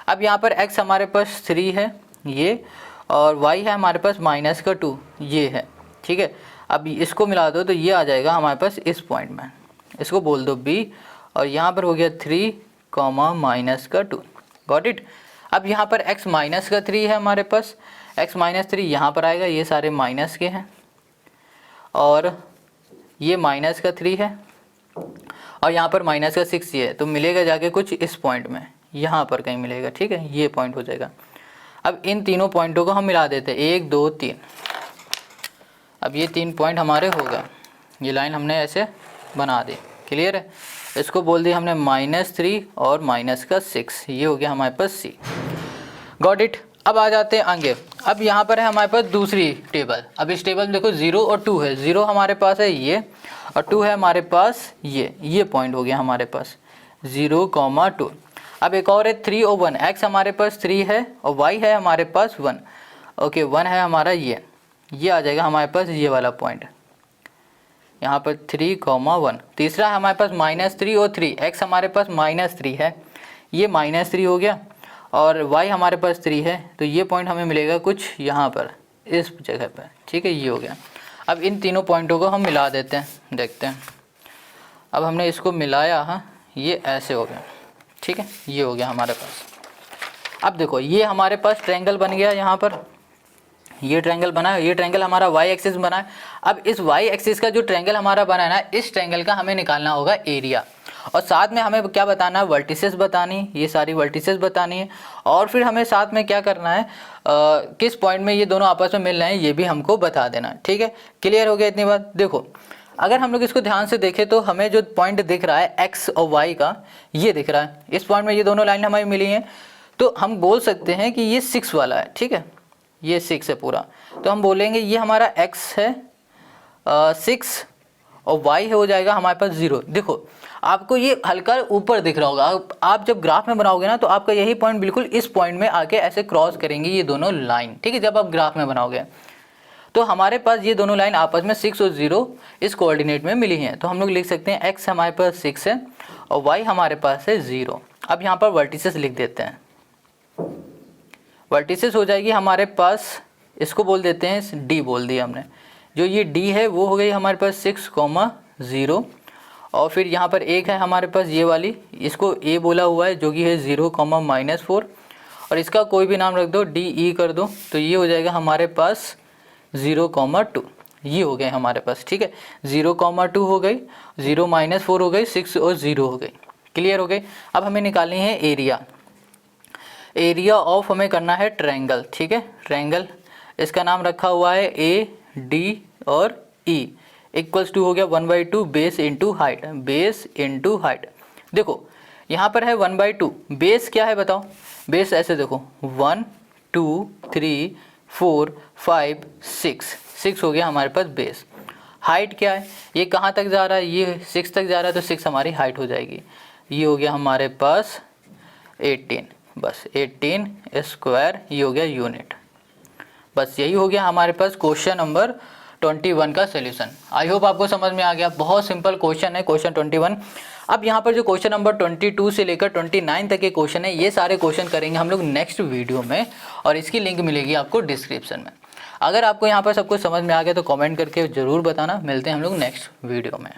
Speaker 1: अब यहाँ पर x हमारे पास 3 है ये, और y है हमारे पास -2 ये है, ठीक है। अब इसको मिला दो तो ये आ जाएगा हमारे पास इस पॉइंट में, इसको बोल दो b, और यहाँ पर हो गया 3, -2, गॉट इट। अब यहाँ पर x -3 है हमारे पास, x -3 यहाँ पर आएगा, ये सारे माइनस के हैं, और ये -3 है, और यहाँ पर -6 ये है, तो मिलेगा जाके कुछ इस पॉइंट में, यहाँ पर कहीं मिलेगा, ठीक है, ये पॉइंट हो जाएगा। अब इन तीनों पॉइंटों को हम मिला देते हैं, 1 2 3। अब ये 3 पॉइंट हमारे हो गए, ये लाइन हमने ऐसे बना दी, क्लियर है। इसको बोल दिया हमने -3 और -6, ये हो गया हमारे पास c, गॉट इट। अब आ जाते हैं आगे। अब यहाँ पर है हमारे पास दूसरी टेबल। अब इस टेबल में देखो 0 और 2 है, 0 हमारे पास है ये, और 2 है हमारे पास ये पॉइंट हो गया हमारे पास 0, 2। अब एक और है 3 और 1, x हमारे पास 3 है और y है हमारे पास 1, ओके 1 है हमारा ये आ जाएगा हमारे पास ये वाला पॉइंट, यहाँ पर 3, 1। तीसरा है हमारे पास -3 और 3, x हमारे पास -3 है, ये -3 हो गया, और y हमारे पास 3 है, तो ये पॉइंट हमें मिलेगा कुछ यहाँ पर इस जगह पर, ठीक है, ये हो गया। अब इन तीनों पॉइंटों को हम मिला देते हैं, देखते हैं। अब हमने इसको मिलाया, हाँ ये ऐसे हो गया, ठीक है, ये हो गया हमारे पास। अब देखो ये हमारे पास ट्रायंगल बन गया, यहाँ पर ये ट्रायंगल बना है, ये ट्रायंगल हमारा y एक्सिस बना है। अब इस y एक्सिस का जो ट्रायंगल हमारा बना है ना, इस ट्रायंगल का हमें निकालना होगा एरिया, और साथ में हमें क्या बताना है, वर्टिसेस बतानी, ये सारी वर्टिसेस बतानी है, और फिर हमें साथ में क्या करना है, किस पॉइंट में ये दोनों आपस में मिल रहे हैं ये भी हमको बता देना, ठीक है। क्लियर हो गया इतनी बात। देखो अगर हम लोग इसको ध्यान से देखें तो हमें जो पॉइंट दिख रहा है x और y का, ये दिख रहा है, इस पॉइंट में ये दोनों लाइन हमें मिली हैं, तो हम बोल सकते हैं कि ये 6 वाला है, ठीक है, ये 6 है पूरा, तो हम बोलेंगे ये हमारा x है 6 और y हो जाएगा हमारे पास 0। देखो आपको ये हल्का ऊपर दिख रहा होगा, आप जब ग्राफ में बनाओगे ना तो आपका यही पॉइंट बिल्कुल इस पॉइंट में आके ऐसे क्रॉस करेंगे ये दोनों लाइन, ठीक है, जब आप ग्राफ में बनाओगे तो हमारे पास ये दोनों लाइन आपस में 6 और 0 इस कोऑर्डिनेट में मिली हैं, तो हम लोग लिख सकते हैं x हमारे पास 6 है और y हमारे पास है 0। अब यहाँ पर वर्टिसेस लिख देते हैं, वर्टिसेस हो जाएगी हमारे पास, इसको बोल देते हैं d, बोल दिया हमने, जो ये d है वो हो गई हमारे पास 6, 0, और फिर यहाँ पर एक है हमारे पास ये वाली, इसको a बोला हुआ है जो कि है 0, -4, और इसका कोई भी नाम रख दो, de कर दो, तो ये हो जाएगा हमारे पास 0, 2, ये हो गए हमारे पास, ठीक है, 0, 2 हो गई, 0 -4 हो गई, 6 और 0 हो गई, क्लियर हो गई। अब हमें निकालनी है एरिया ऑफ, हमें करना है ट्रायंगल, ठीक है, ट्रायंगल, इसका नाम रखा हुआ है ए डी और ई, इक्वल्स टू हो गया 1/2 base into height, base into height. देखो यहाँ पर है 1/2, बेस क्या है बताओ, बेस ऐसे देखो 1 2 3 4 5 6 हो गया हमारे पास बेस। हाइट क्या है, ये कहाँ तक जा रहा है, ये 6 तक जा रहा है, तो 6 हमारी हाइट हो जाएगी, ये हो गया हमारे पास 18, बस 18 स्क्वायर, ये हो गया यूनिट। बस यही हो गया हमारे पास क्वेश्चन नंबर 21 का सॉल्यूशन। आई होप आपको समझ में आ गया, बहुत सिंपल क्वेश्चन है क्वेश्चन 21। अब यहाँ पर जो क्वेश्चन नंबर 22 से लेकर 29 तक के क्वेश्चन है, ये सारे क्वेश्चन करेंगे हम लोग नेक्स्ट वीडियो में, और इसकी लिंक मिलेगी आपको डिस्क्रिप्शन में। अगर आपको यहाँ पर सब कुछ समझ में आ गया तो कमेंट करके ज़रूर बताना। मिलते हैं हम लोग नेक्स्ट वीडियो में।